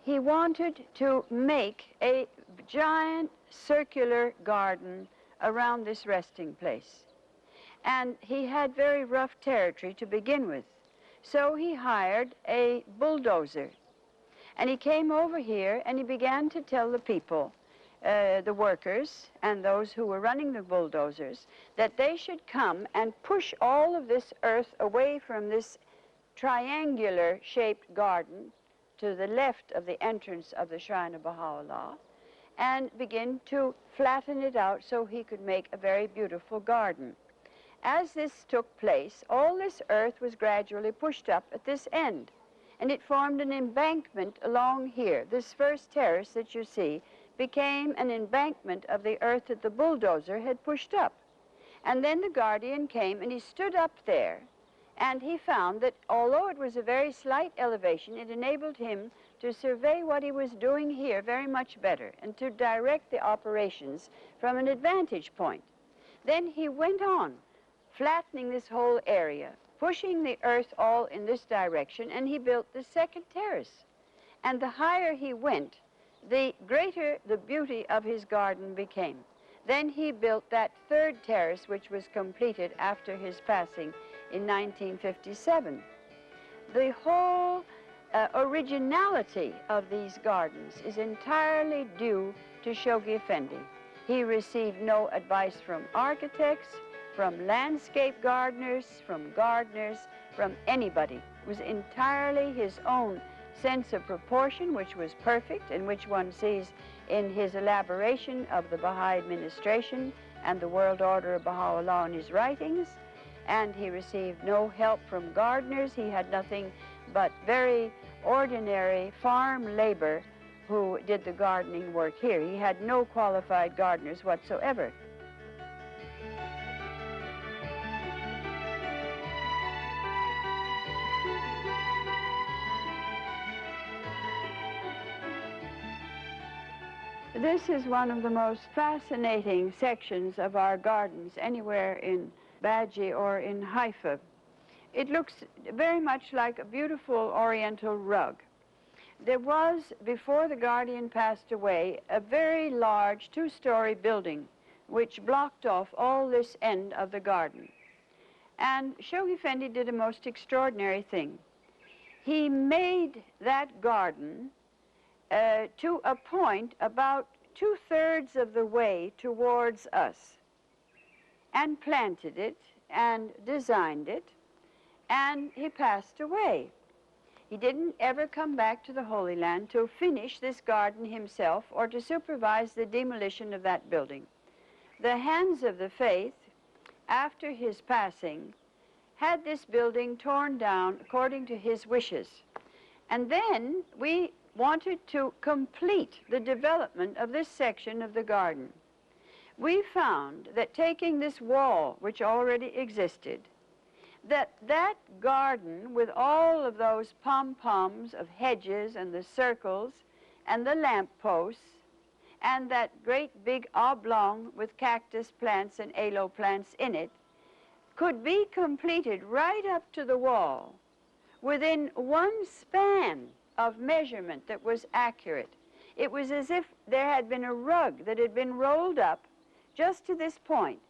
He wanted to make a giant circular garden around this resting place, and he had very rough territory to begin with, so he hired a bulldozer, and he came over here and he began to tell the people, the workers and those who were running the bulldozers, that they should come and push all of this earth away from this triangular-shaped garden to the left of the entrance of the shrine of Baha'u'llah and begin to flatten it out so he could make a very beautiful garden. As this took place, all this earth was gradually pushed up at this end, and it formed an embankment along here. This first terrace that you see became an embankment of the earth that the bulldozer had pushed up. And then the Guardian came and he stood up there, and he found that although it was a very slight elevation, it enabled him to survey what he was doing here very much better and to direct the operations from an advantage point. Then he went on, flattening this whole area, pushing the earth all in this direction, and he built the second terrace. And the higher he went, the greater the beauty of his garden became. Then he built that third terrace, which was completed after his passing in 1957. The whole originality of these gardens is entirely due to Shoghi Effendi. He received no advice from architects, from landscape gardeners, from anybody. It was entirely his own sense of proportion, which was perfect, and which one sees in his elaboration of the Baha'i administration and the world order of Baha'u'llah in his writings. And he received no help from gardeners. He had nothing but very ordinary farm labor who did the gardening work here. He had no qualified gardeners whatsoever. This is one of the most fascinating sections of our gardens anywhere in Baji or in Haifa. It looks very much like a beautiful oriental rug. There was, before the Guardian passed away, a very large two-story building which blocked off all this end of the garden. And Shoghi Effendi did a most extraordinary thing. He made that garden to a point about 2/3 of the way towards us, and planted it and designed it, and he passed away. He didn't ever come back to the Holy Land to finish this garden himself or to supervise the demolition of that building. The hands of the faith, after his passing, had this building torn down according to his wishes. And then we wanted to complete the development of this section of the garden. We found that taking this wall, which already existed, that garden with all of those pom-poms of hedges and the circles and the lamp posts and that great big oblong with cactus plants and aloe plants in it could be completed right up to the wall within one span of measurement that was accurate. It was as if there had been a rug that had been rolled up just to this point,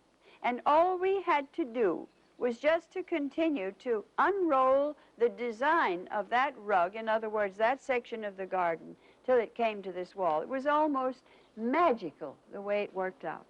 and all we had to do was just to continue to unroll the design of that rug, in other words, that section of the garden, till it came to this wall. It was almost magical the way it worked out.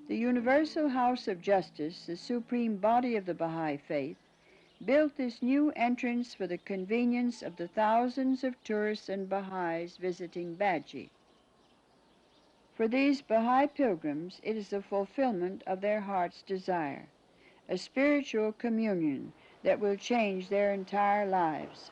The Universal House of Justice, the supreme body of the Baha'i faith, built this new entrance for the convenience of the thousands of tourists and Baha'is visiting Badji. For these Baha'i pilgrims, it is the fulfillment of their heart's desire, a spiritual communion that will change their entire lives.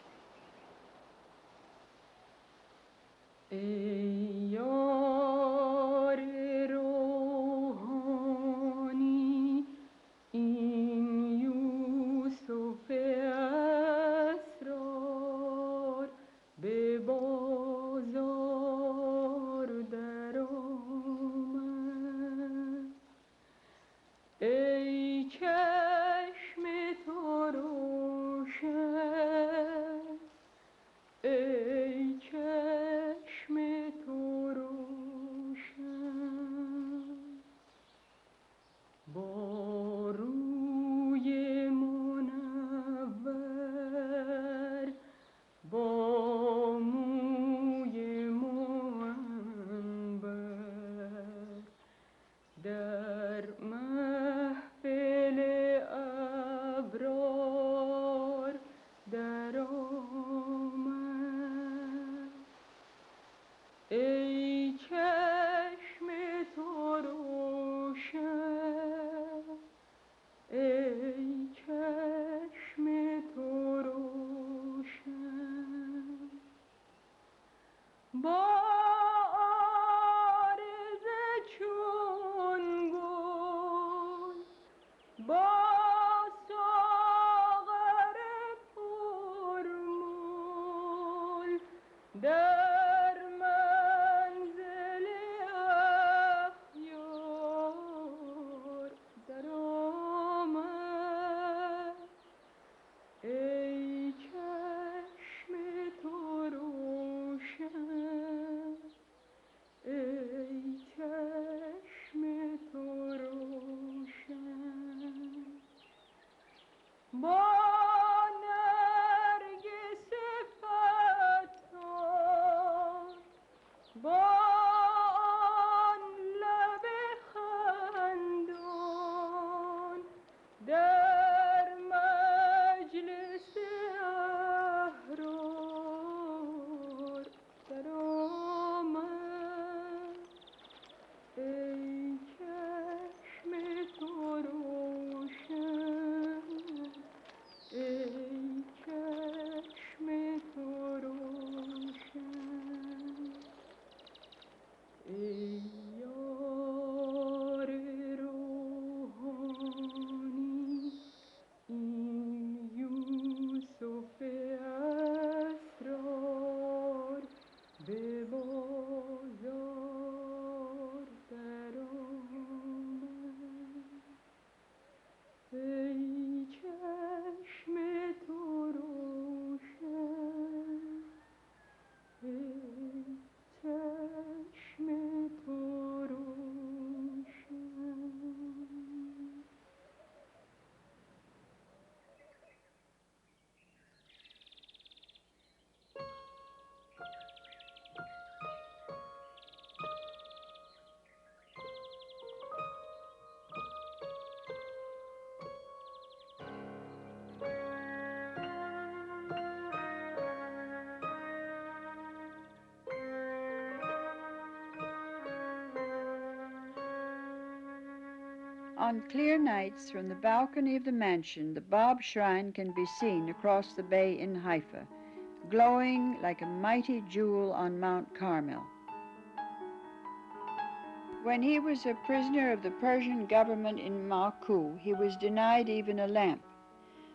On clear nights from the balcony of the mansion, the Bab Shrine can be seen across the bay in Haifa, glowing like a mighty jewel on Mount Carmel. When he was a prisoner of the Persian government in Maku, he was denied even a lamp.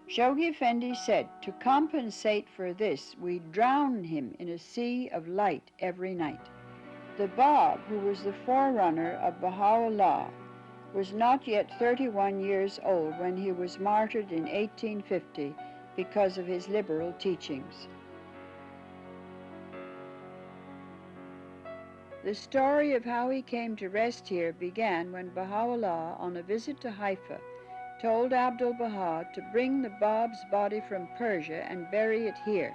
Shoghi Effendi said, to compensate for this, we drown him in a sea of light every night. The Bab, who was the forerunner of Baha'u'llah, was not yet 31 years old when he was martyred in 1850 because of his liberal teachings. The story of how he came to rest here began when Baha'u'llah, on a visit to Haifa, told Abdu'l-Baha to bring the Bab's body from Persia and bury it here.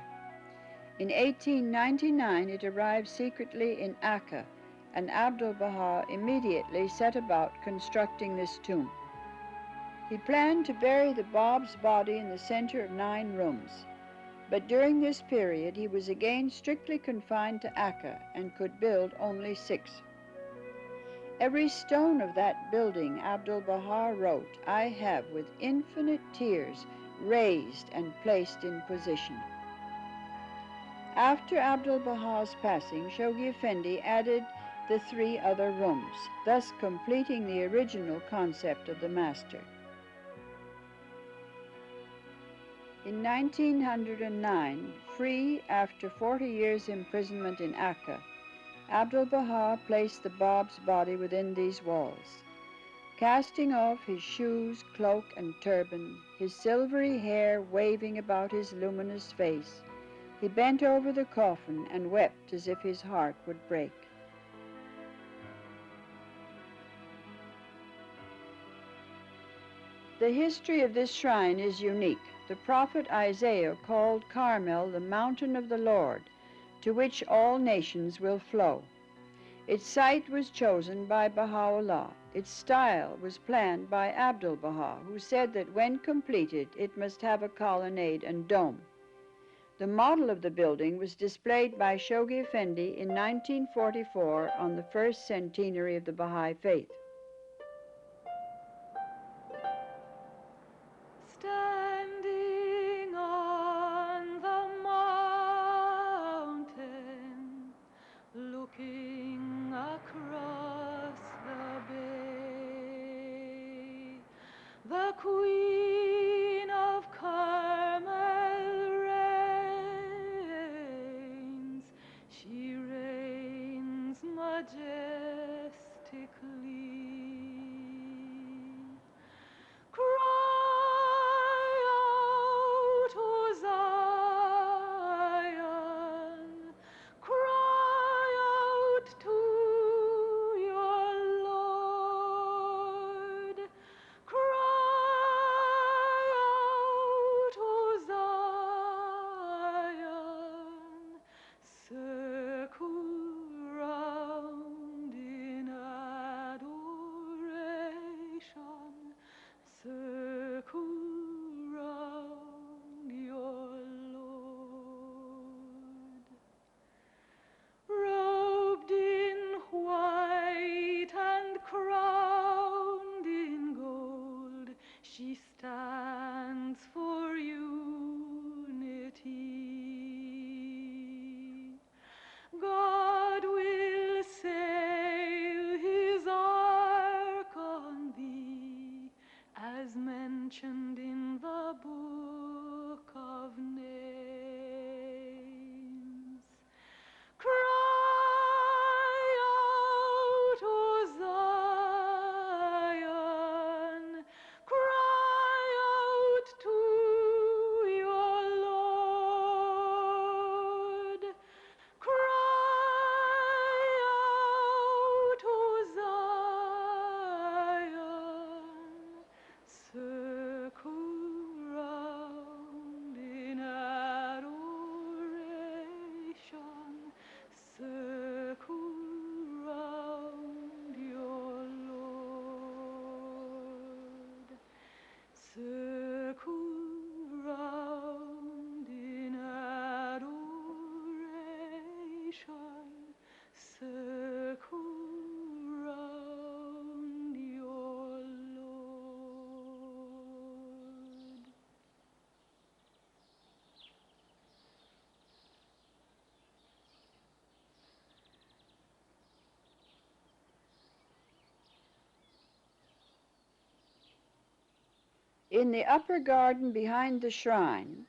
In 1899 it arrived secretly in Akka, and Abdu'l-Baha immediately set about constructing this tomb. He planned to bury the Bab's body in the center of 9 rooms, but during this period he was again strictly confined to Akka and could build only 6. Every stone of that building, Abdu'l-Baha wrote, I have with infinite tears raised and placed in position. After Abdu'l-Baha's passing, Shoghi Effendi added the 3 other rooms, thus completing the original concept of the master. In 1909, free after 40 years' imprisonment in Akka, Abdu'l-Baha placed the Bab's body within these walls. Casting off his shoes, cloak, and turban, his silvery hair waving about his luminous face, he bent over the coffin and wept as if his heart would break. The history of this shrine is unique. The prophet Isaiah called Carmel the mountain of the Lord, to which all nations will flow. Its site was chosen by Baha'u'llah. Its style was planned by Abdu'l-Baha, who said that when completed, it must have a colonnade and dome. The model of the building was displayed by Shoghi Effendi in 1944 on the first centenary of the Baha'i Faith. Standing on the mountain, looking across the bay, the Queen of Carmel reigns. She reigns majestically. Cry out, Zion, cry out to your Lord. Cry out, Zion, circle round In the upper garden behind the shrine,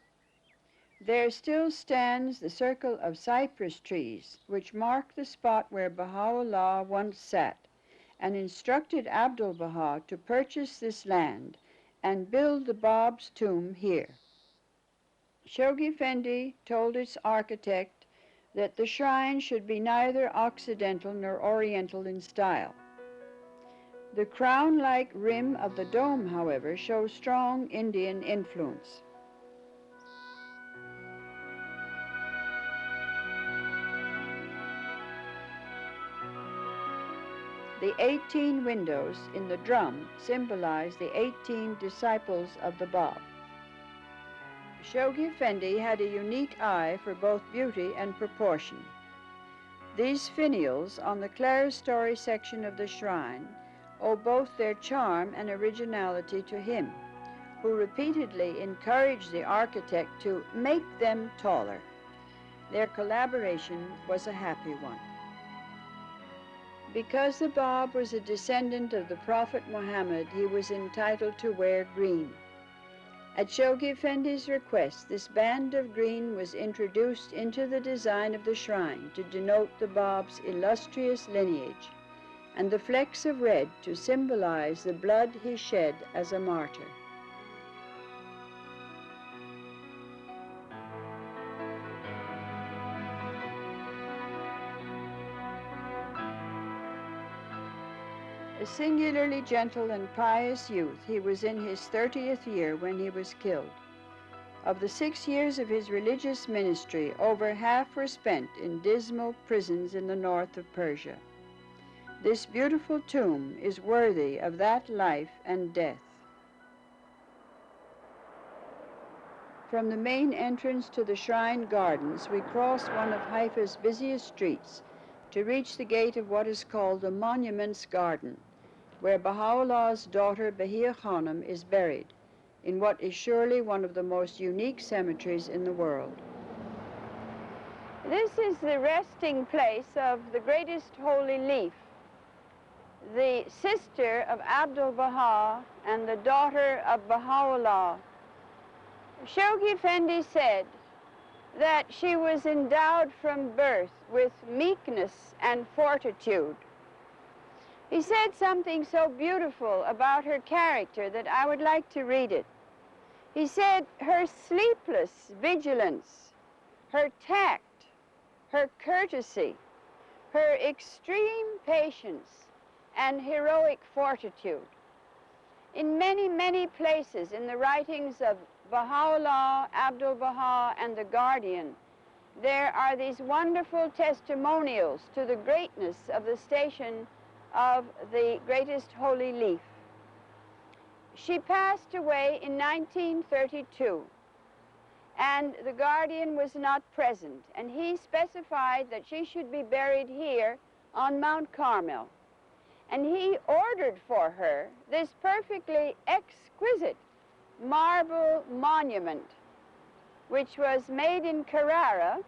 there still stands the circle of cypress trees which mark the spot where Baha'u'llah once sat and instructed Abdu'l-Baha to purchase this land and build the Bab's tomb here. Shoghi Effendi told its architect that the shrine should be neither Occidental nor Oriental in style. The crown-like rim of the dome, however, shows strong Indian influence. The 18 windows in the drum symbolize the 18 disciples of the Bab. Shoghi Effendi had a unique eye for both beauty and proportion. These finials on the clerestory section of the shrine owe both their charm and originality to him, who repeatedly encouraged the architect to make them taller. Their collaboration was a happy one. Because the Bab was a descendant of the Prophet Muhammad, he was entitled to wear green. At Shoghi Effendi's request, this band of green was introduced into the design of the shrine to denote the Bab's illustrious lineage, and the flecks of red to symbolize the blood he shed as a martyr. A singularly gentle and pious youth, he was in his 30th year when he was killed. Of the 6 years of his religious ministry, over half were spent in dismal prisons in the north of Persia. This beautiful tomb is worthy of that life and death. From the main entrance to the shrine gardens, we cross one of Haifa's busiest streets to reach the gate of what is called the Monuments Garden, where Baha'u'llah's daughter Ruhiyyih Khanum is buried, in what is surely one of the most unique cemeteries in the world. This is the resting place of the greatest holy leaf, the sister of Abdu'l-Baha and the daughter of Baha'u'llah. Shoghi Effendi said that she was endowed from birth with meekness and fortitude. He said something so beautiful about her character that I would like to read it. He said, her sleepless vigilance, her tact, her courtesy, her extreme patience, and heroic fortitude. In many, many places in the writings of Baha'u'llah, Abdu'l-Baha, and the Guardian, there are these wonderful testimonials to the greatness of the station of the greatest holy leaf. She passed away in 1932, and the Guardian was not present, and he specified that she should be buried here on Mount Carmel. And he ordered for her this perfectly exquisite marble monument, which was made in Carrara,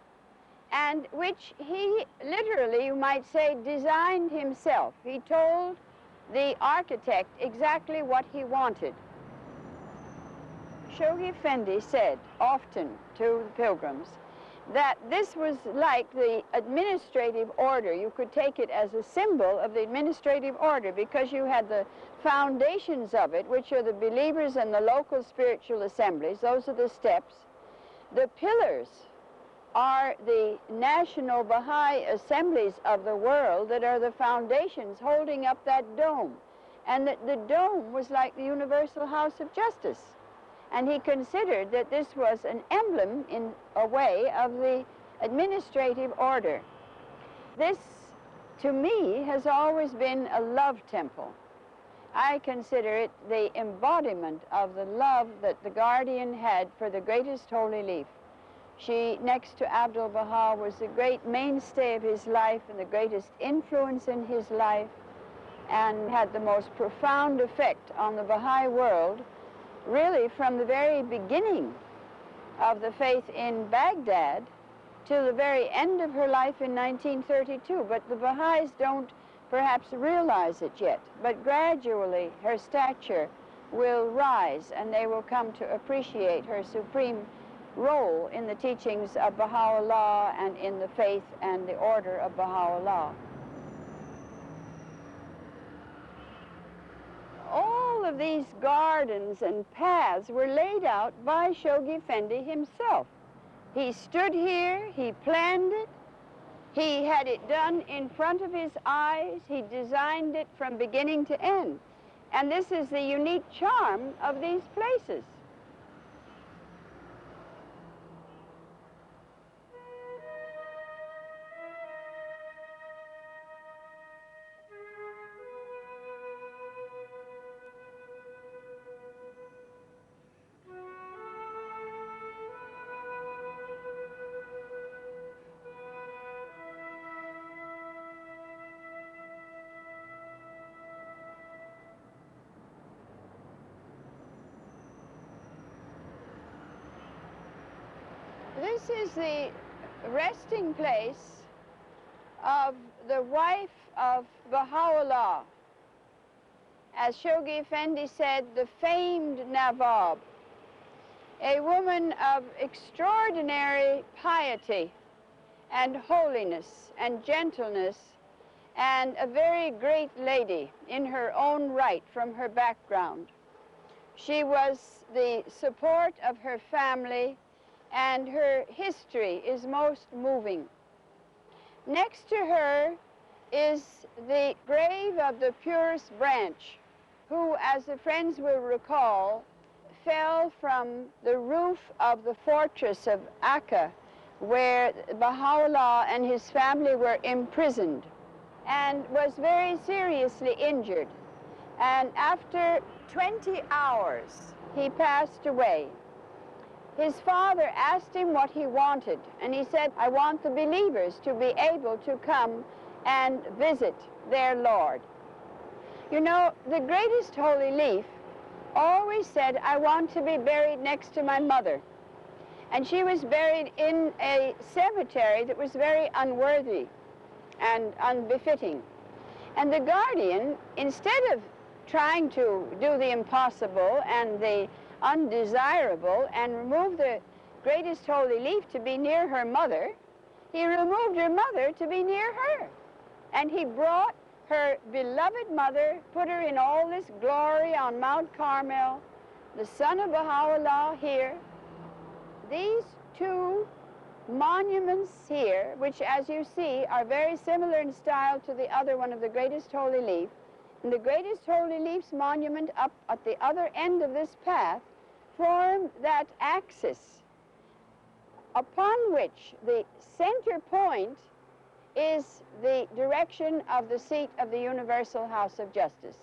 and which he literally, you might say, designed himself. He told the architect exactly what he wanted. Shoghi Effendi said often to the pilgrims that this was like the administrative order. You could take it as a symbol of the administrative order because you had the foundations of it, which are the believers and the local spiritual assemblies. Those are the steps. The pillars are the national Baha'i assemblies of the world that are the foundations holding up that dome. And that the dome was like the universal house of justice. And he considered that this was an emblem, in a way, of the administrative order. This, to me, has always been a love temple. I consider it the embodiment of the love that the Guardian had for the greatest holy leaf. She, next to Abdu'l-Baha, was the great mainstay of his life and the greatest influence in his life, and had the most profound effect on the Baha'i world, really from the very beginning of the faith in Baghdad till the very end of her life in 1932. But the Baha'is don't perhaps realize it yet. But gradually her stature will rise, and they will come to appreciate her supreme role in the teachings of Baha'u'llah and in the faith and the order of Baha'u'llah. All of these gardens and paths were laid out by Shoghi Effendi himself. He stood here, he planned it, he had it done in front of his eyes, he designed it from beginning to end. And this is the unique charm of these places. This is the resting place of the wife of Baha'u'llah. As Shoghi Effendi said, the famed Nawab, a woman of extraordinary piety and holiness and gentleness, and a very great lady in her own right from her background. She was the support of her family, and her history is most moving. Next to her is the grave of the purest branch, who, as the friends will recall, fell from the roof of the fortress of Akka, where Baha'u'llah and his family were imprisoned, and was very seriously injured. And after 20 hours, he passed away. His father asked him what he wanted, and he said, I want the believers to be able to come and visit their Lord. You know, the greatest holy leaf always said, I want to be buried next to my mother. And she was buried in a cemetery that was very unworthy and unbefitting. And the guardian, instead of trying to do the impossible and the undesirable and remove the greatest holy leaf to be near her mother, he removed her mother to be near her. And he brought her beloved mother, put her in all this glory on Mount Carmel, the son of Baha'u'llah here. These two monuments here, which as you see are very similar in style to the other one of the greatest holy leaf, and the greatest holy leaf's monument up at the other end of this path form that axis upon which the center point is the direction of the seat of the Universal House of Justice.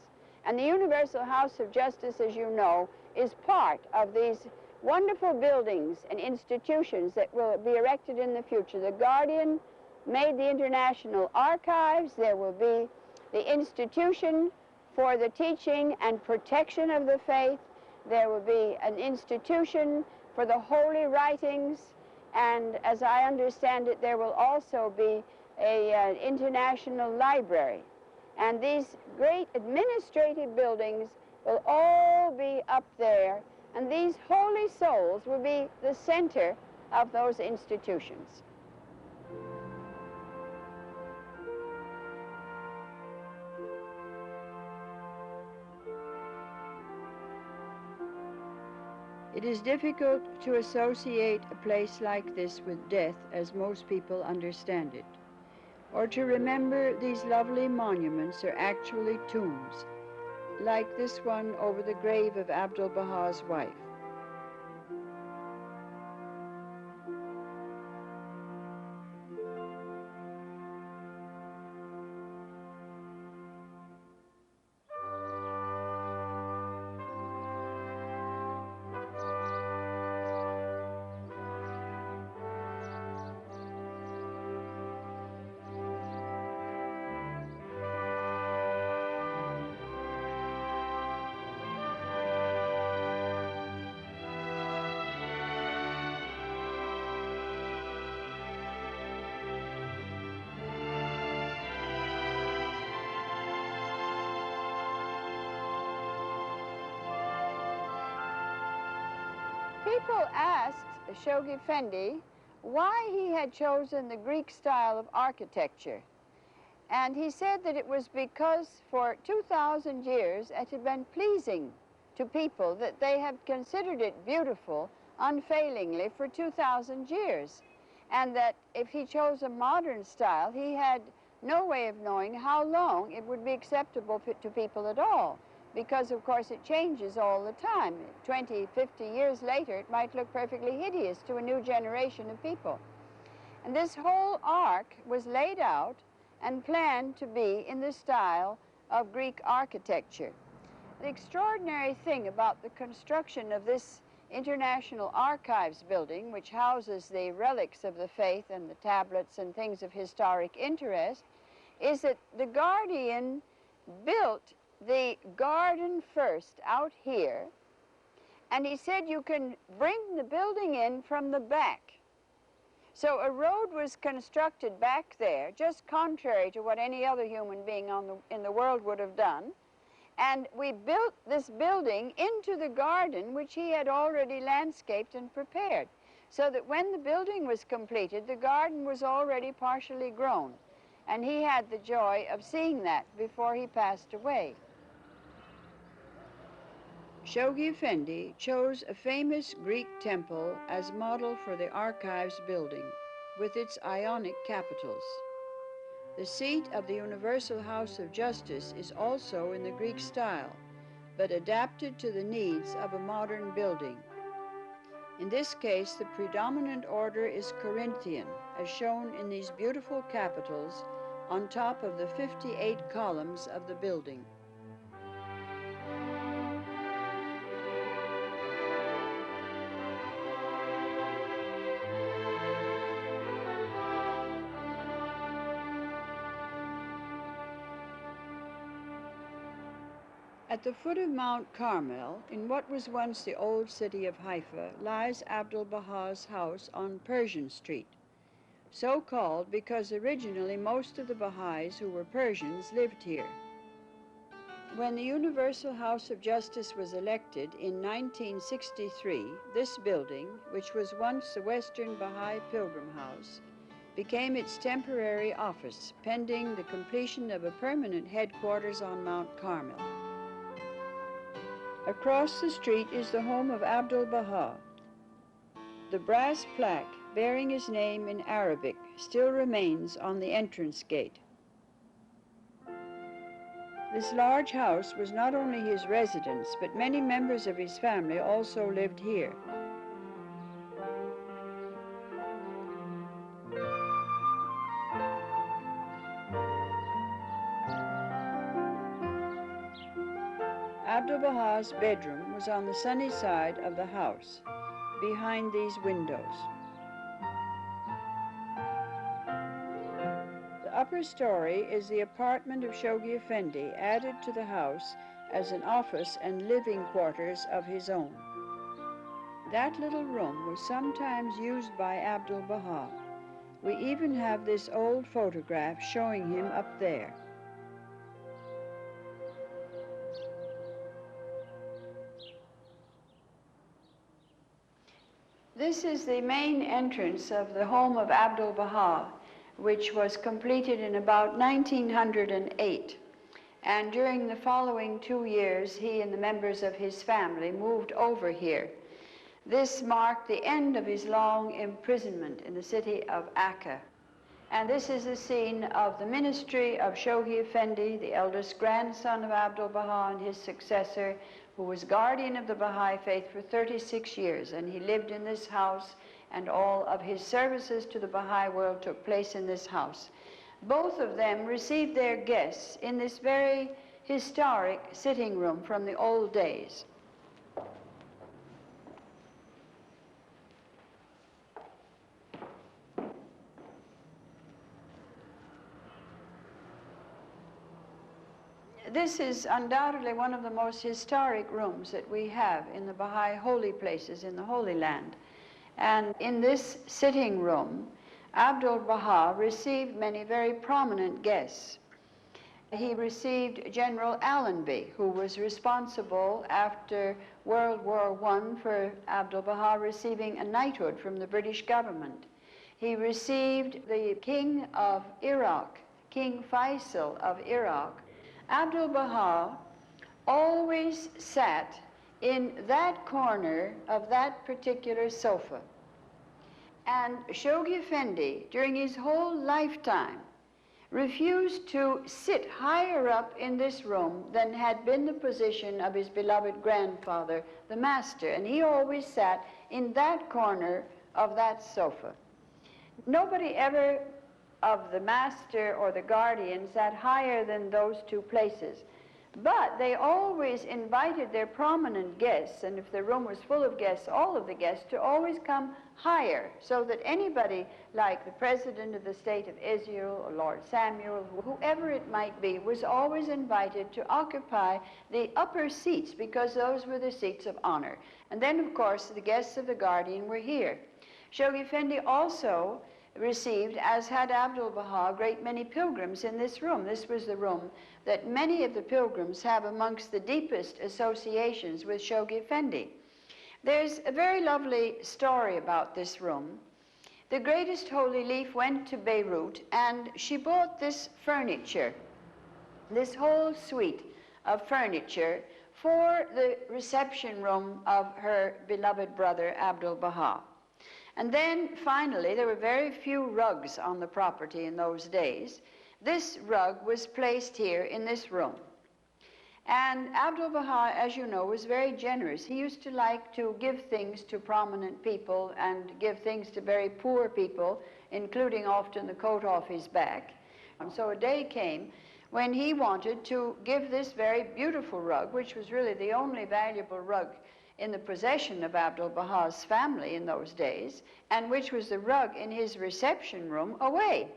And the Universal House of Justice, as you know, is part of these wonderful buildings and institutions that will be erected in the future. The Guardian made the International Archives. There will be the Institution for the Teaching and Protection of the Faith. There will be an institution for the holy writings, and as I understand it, there will also be an international library. And these great administrative buildings will all be up there, and these holy souls will be the center of those institutions. It is difficult to associate a place like this with death as most people understand it, or to remember these lovely monuments are actually tombs, like this one over the grave of Amatu'l-Baha's wife. People asked Shoghi Effendi why he had chosen the Greek style of architecture. And he said that it was because for 2,000 years it had been pleasing to people, that they had considered it beautiful unfailingly for 2,000 years. And that if he chose a modern style, he had no way of knowing how long it would be acceptable to people at all. Because, of course, it changes all the time. 20, 50 years later, it might look perfectly hideous to a new generation of people. And this whole ark was laid out and planned to be in the style of Greek architecture. The extraordinary thing about the construction of this International Archives building, which houses the relics of the faith and the tablets and things of historic interest, is that the Guardian built the garden first out here, and he said you can bring the building in from the back. So a road was constructed back there, just contrary to what any other human being in the world would have done. And we built this building into the garden, which he had already landscaped and prepared, so that when the building was completed, the garden was already partially grown. And he had the joy of seeing that before he passed away. Shoghi Effendi chose a famous Greek temple as model for the Archives building, with its Ionic capitals. The seat of the Universal House of Justice is also in the Greek style, but adapted to the needs of a modern building. In this case, the predominant order is Corinthian, as shown in these beautiful capitals on top of the 58 columns of the building. At the foot of Mount Carmel, in what was once the old city of Haifa, lies Amatu'l-Baha's house on Persian Street, so called because originally most of the Baha'is who were Persians lived here. When the Universal House of Justice was elected in 1963, this building, which was once the Western Baha'i Pilgrim House, became its temporary office, pending the completion of a permanent headquarters on Mount Carmel. Across the street is the home of Amatu'l-Baha. The brass plaque bearing his name in Arabic still remains on the entrance gate. This large house was not only his residence, but many members of his family also lived here. Amatu'l-Baha's bedroom was on the sunny side of the house, behind these windows. The upper story is the apartment of Shoghi Effendi, added to the house as an office and living quarters of his own. That little room was sometimes used by Amatu'l-Baha. We even have this old photograph showing him up there. This is the main entrance of the home of Amatu'l-Baha, which was completed in about 1908. And during the following 2 years, he and the members of his family moved over here. This marked the end of his long imprisonment in the city of Akka. And this is the scene of the ministry of Shoghi Effendi, the eldest grandson of Amatu'l-Baha and his successor, who was guardian of the Baha'i faith for 36 years, and he lived in this house, and all of his services to the Baha'i world took place in this house. Both of them received their guests in this very historic sitting room from the old days. This is undoubtedly one of the most historic rooms that we have in the Baha'i holy places in the Holy Land. And in this sitting room, Amatu'l-Baha received many very prominent guests. He received General Allenby, who was responsible after World War I for Abdu'l-Baha receiving a knighthood from the British government. He received the King of Iraq, King Faisal of Iraq. Abdu'l-Baha always sat in that corner of that particular sofa. And Shoghi Effendi, during his whole lifetime, refused to sit higher up in this room than had been the position of his beloved grandfather, the master. And he always sat in that corner of that sofa. Nobody ever of the master or the guardian sat higher than those two places. But they always invited their prominent guests, and if the room was full of guests, all of the guests, to always come higher, so that anybody like the President of the State of Israel or Lord Samuel, whoever it might be, was always invited to occupy the upper seats, because those were the seats of honor. And then, of course, the guests of the guardian were here. Shoghi Effendi also received, as had Abdu'l-Baha, a great many pilgrims in this room. This was the room that many of the pilgrims have amongst the deepest associations with Shoghi Effendi. There's a very lovely story about this room. The greatest Holy Leaf went to Beirut, and she bought this furniture, this whole suite of furniture, for the reception room of her beloved brother Abdu'l-Baha. And then finally, there were very few rugs on the property in those days. This rug was placed here in this room. And Abdu'l-Baha, as you know, was very generous. He used to like to give things to prominent people and give things to very poor people, including often the coat off his back. And so a day came when he wanted to give this very beautiful rug, which was really the only valuable rug in the possession of Abdu'l-Baha's family in those days, and which was the rug in his reception room, away.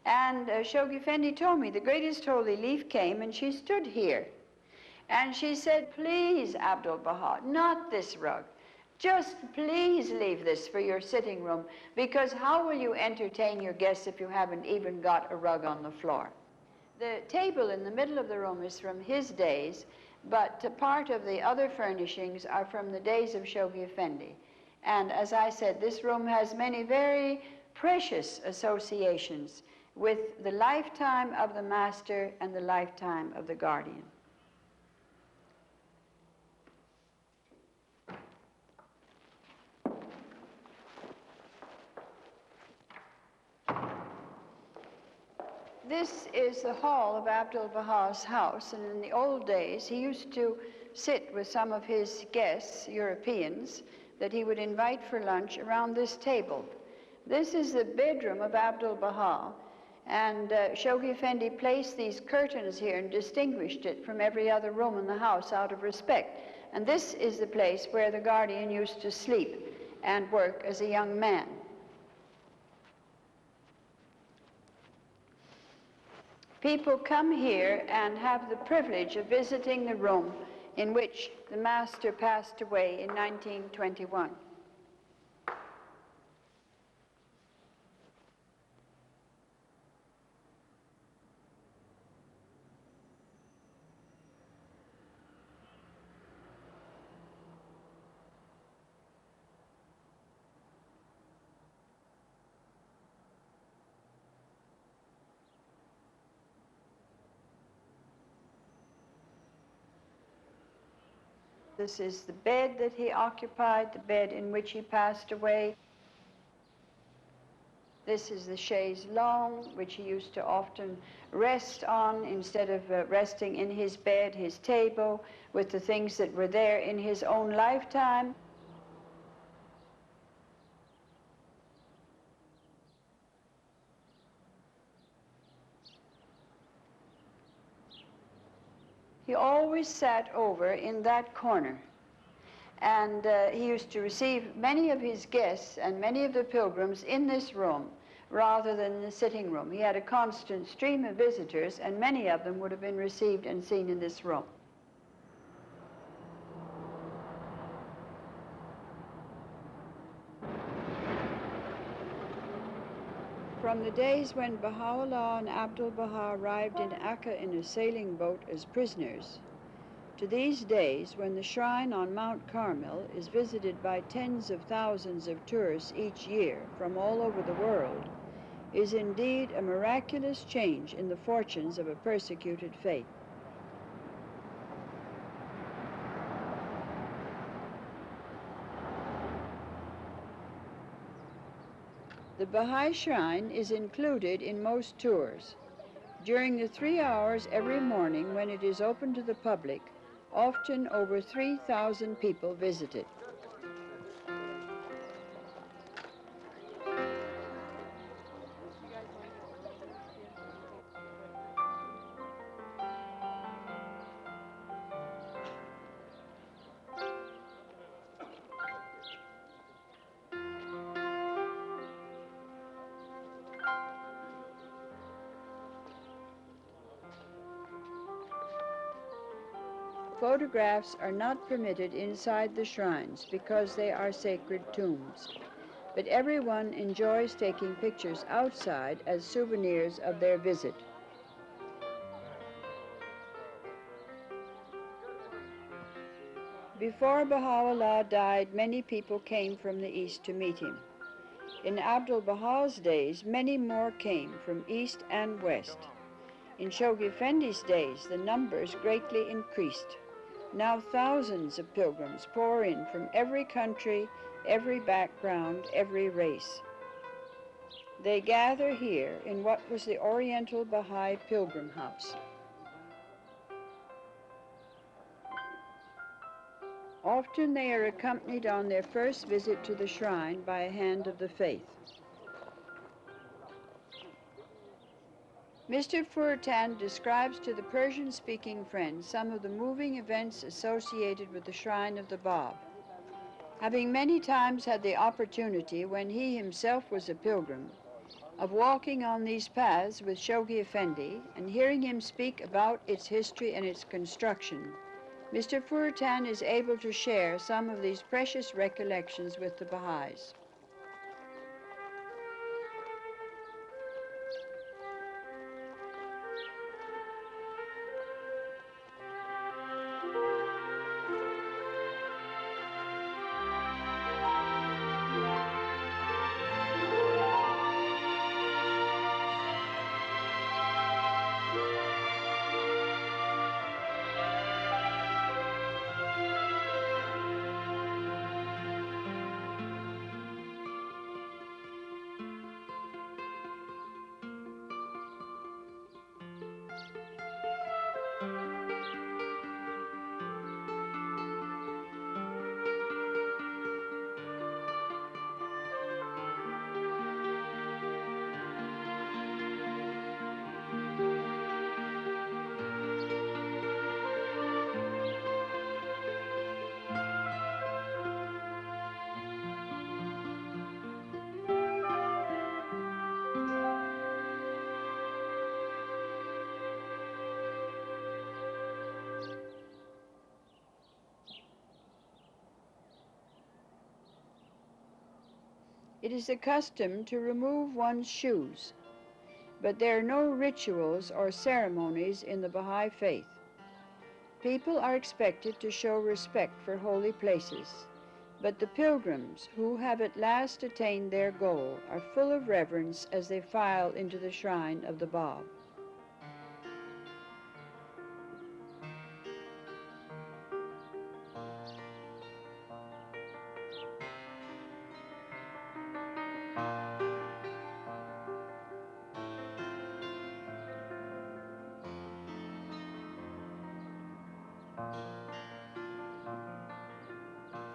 And Shoghi Effendi told me the greatest Holy Leaf came, and she stood here. And she said, "Please, Abdu'l-Baha, not this rug. Just please leave this for your sitting room, because how will you entertain your guests if you haven't even got a rug on the floor?" The table in the middle of the room is from his days, but part of the other furnishings are from the days of Shoghi Effendi. And as I said, this room has many very precious associations with the lifetime of the master and the lifetime of the guardian. This is the hall of Abdu'l-Baha's house, and in the old days he used to sit with some of his guests, Europeans, that he would invite for lunch around this table. This is the bedroom of Abdu'l-Baha, and Shoghi Effendi placed these curtains here and distinguished it from every other room in the house out of respect. And this is the place where the guardian used to sleep and work as a young man. People come here and have the privilege of visiting the room in which the master passed away in 1921. This is the bed that he occupied, the bed in which he passed away. This is the chaise longue, which he used to often rest on instead of resting in his bed, his table, with the things that were there in his own lifetime. He always sat over in that corner, and he used to receive many of his guests and many of the pilgrims in this room rather than in the sitting room. He had a constant stream of visitors, and many of them would have been received and seen in this room. From the days when Baha'u'llah and Amatu'l-Baha arrived in Akka in a sailing boat as prisoners, to these days when the shrine on Mount Carmel is visited by tens of thousands of tourists each year from all over the world, is indeed a miraculous change in the fortunes of a persecuted faith. The Baha'i Shrine is included in most tours. During the 3 hours every morning when it is open to the public, often over 3,000 people visit it. Photographs are not permitted inside the shrines because they are sacred tombs, but everyone enjoys taking pictures outside as souvenirs of their visit. Before Baha'u'llah died, many people came from the east to meet him. In Abdul-Baha's days, many more came from east and west. In Shoghi Effendi's days, the numbers greatly increased. Now thousands of pilgrims pour in from every country, every background, every race. They gather here in what was the Oriental Baha'i Pilgrim House. Often they are accompanied on their first visit to the shrine by a hand of the faith. Mr. Furtan describes to the Persian-speaking friends some of the moving events associated with the Shrine of the Bab. Having many times had the opportunity, when he himself was a pilgrim, of walking on these paths with Shoghi Effendi and hearing him speak about its history and its construction, Mr. Furtan is able to share some of these precious recollections with the Baha'is. It is the custom to remove one's shoes, but there are no rituals or ceremonies in the Baha'i faith. People are expected to show respect for holy places, but the pilgrims who have at last attained their goal are full of reverence as they file into the shrine of the Bab.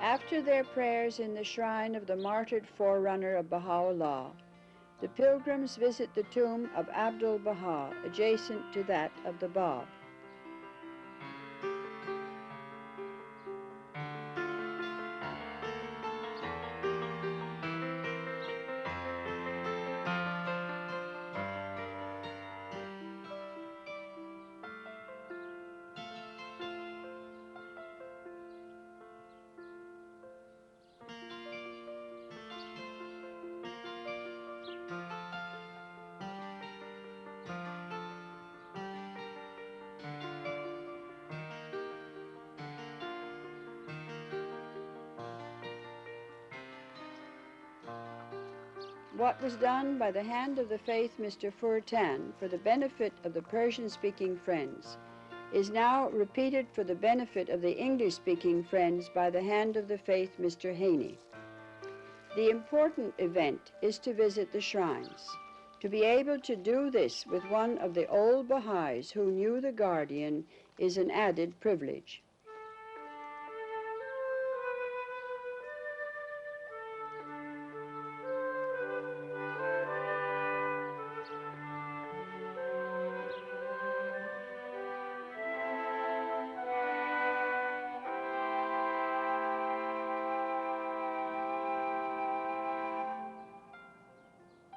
After their prayers in the shrine of the martyred forerunner of Baha'u'llah, the pilgrims visit the tomb of Abdul-Baha, adjacent to that of the Bab. What was done by the hand of the faith Mr. Furtan for the benefit of the Persian-speaking friends is now repeated for the benefit of the English-speaking friends by the hand of the faith Mr. Haney. The important event is to visit the shrines. To be able to do this with one of the old Baha'is who knew the guardian is an added privilege.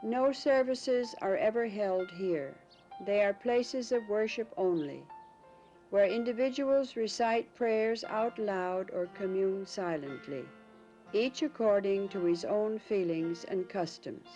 No services are ever held here. They are places of worship only, where individuals recite prayers out loud or commune silently, each according to his own feelings and customs.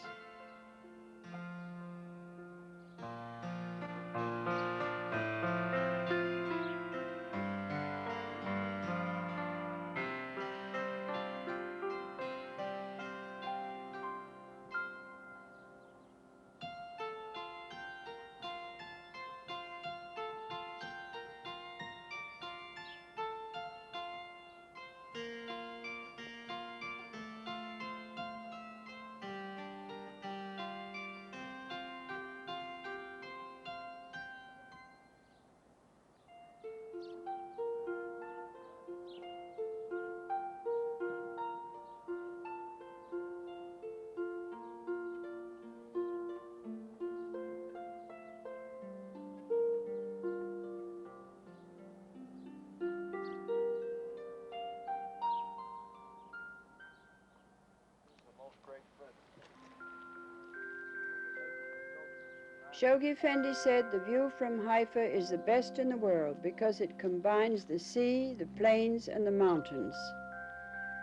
Shoghi Effendi said the view from Haifa is the best in the world because it combines the sea, the plains, and the mountains.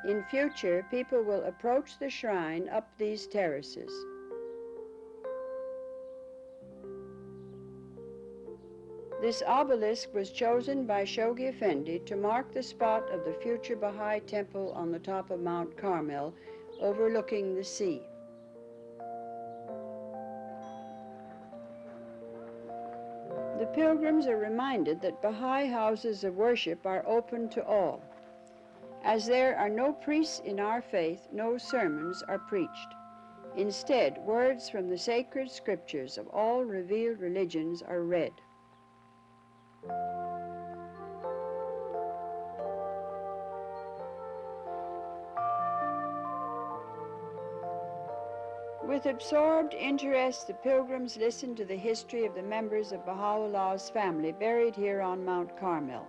In future, people will approach the shrine up these terraces. This obelisk was chosen by Shoghi Effendi to mark the spot of the future Baha'i temple on the top of Mount Carmel, overlooking the sea. The pilgrims are reminded that Baha'i houses of worship are open to all. As there are no priests in our faith, no sermons are preached. Instead, words from the sacred scriptures of all revealed religions are read. With absorbed interest, the pilgrims listen to the history of the members of Baha'u'llah's family buried here on Mount Carmel.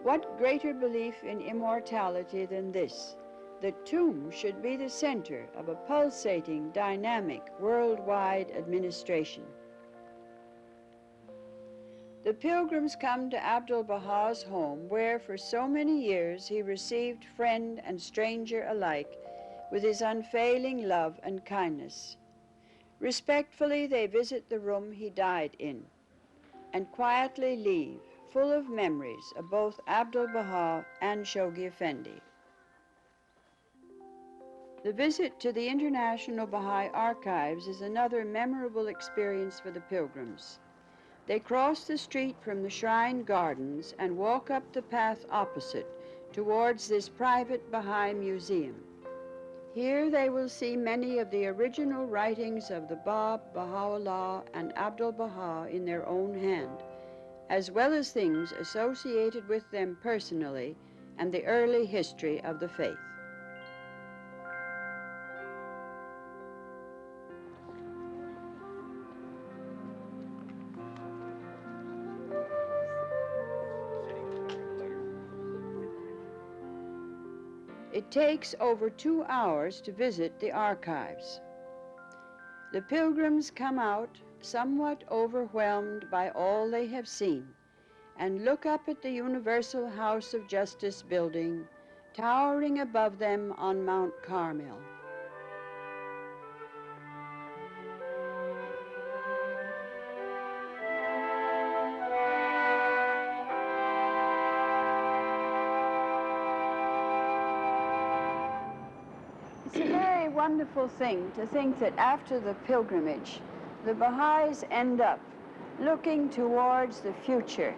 What greater belief in immortality than this? The tomb should be the center of a pulsating, dynamic, worldwide administration. The pilgrims come to Abdu'l-Baha's home, where for so many years he received friend and stranger alike with his unfailing love and kindness. Respectfully, they visit the room he died in and quietly leave, full of memories of both Abdu'l-Baha and Shoghi Effendi. The visit to the International Baha'i Archives is another memorable experience for the pilgrims. They cross the street from the shrine gardens and walk up the path opposite towards this private Baha'i museum. Here they will see many of the original writings of the Bab, Baha'u'llah, and Abdu'l-Baha in their own hand, as well as things associated with them personally and the early history of the faith. It takes over 2 hours to visit the archives. The pilgrims come out somewhat overwhelmed by all they have seen and look up at the Universal House of Justice building, towering above them on Mount Carmel. very wonderful thing to think that after the pilgrimage, the Baha'is end up looking towards the future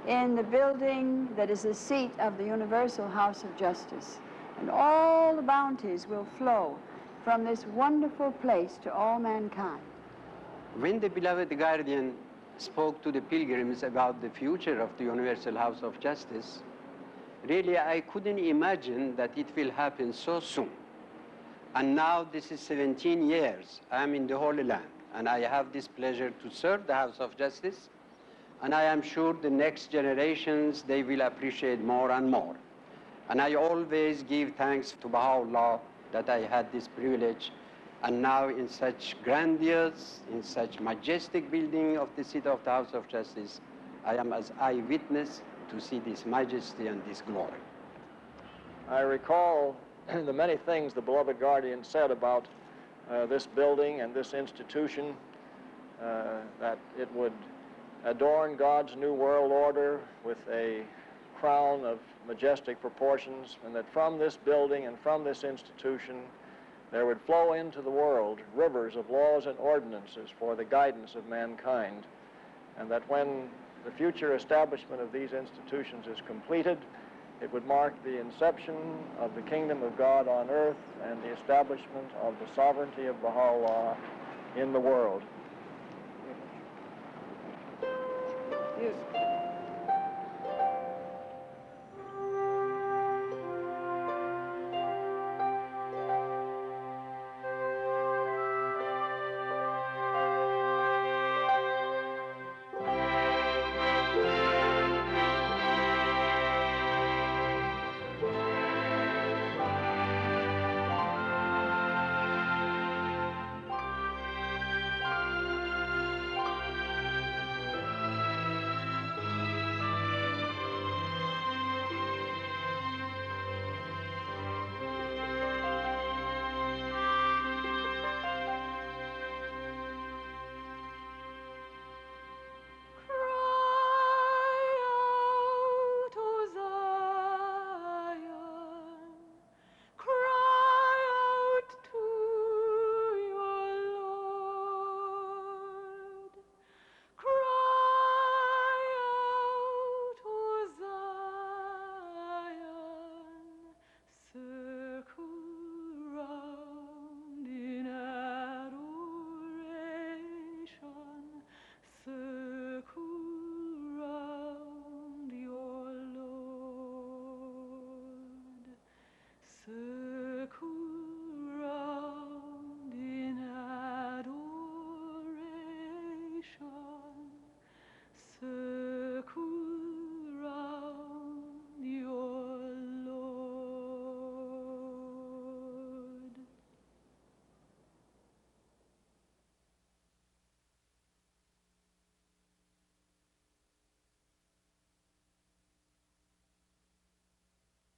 in the building that is the seat of the Universal House of Justice. And all the bounties will flow from this wonderful place to all mankind. When the beloved guardian spoke to the pilgrims about the future of the Universal House of Justice, really I couldn't imagine that it will happen so soon. And now this is 17 years I'm in the Holy Land, and I have this pleasure to serve the House of Justice, and I am sure the next generations, they will appreciate more and more. And I always give thanks to Baha'u'llah that I had this privilege, and now in such grandiose, in such majestic building of the seat of the House of Justice, I am as eyewitness to see this majesty and this glory. I recall the many things the beloved guardian said about this building and this institution, that it would adorn God's new world order with a crown of majestic proportions, and that from this building and from this institution there would flow into the world rivers of laws and ordinances for the guidance of mankind, and that when the future establishment of these institutions is completed, it would mark the inception of the kingdom of God on earth and the establishment of the sovereignty of Baha'u'llah in the world. Beautiful.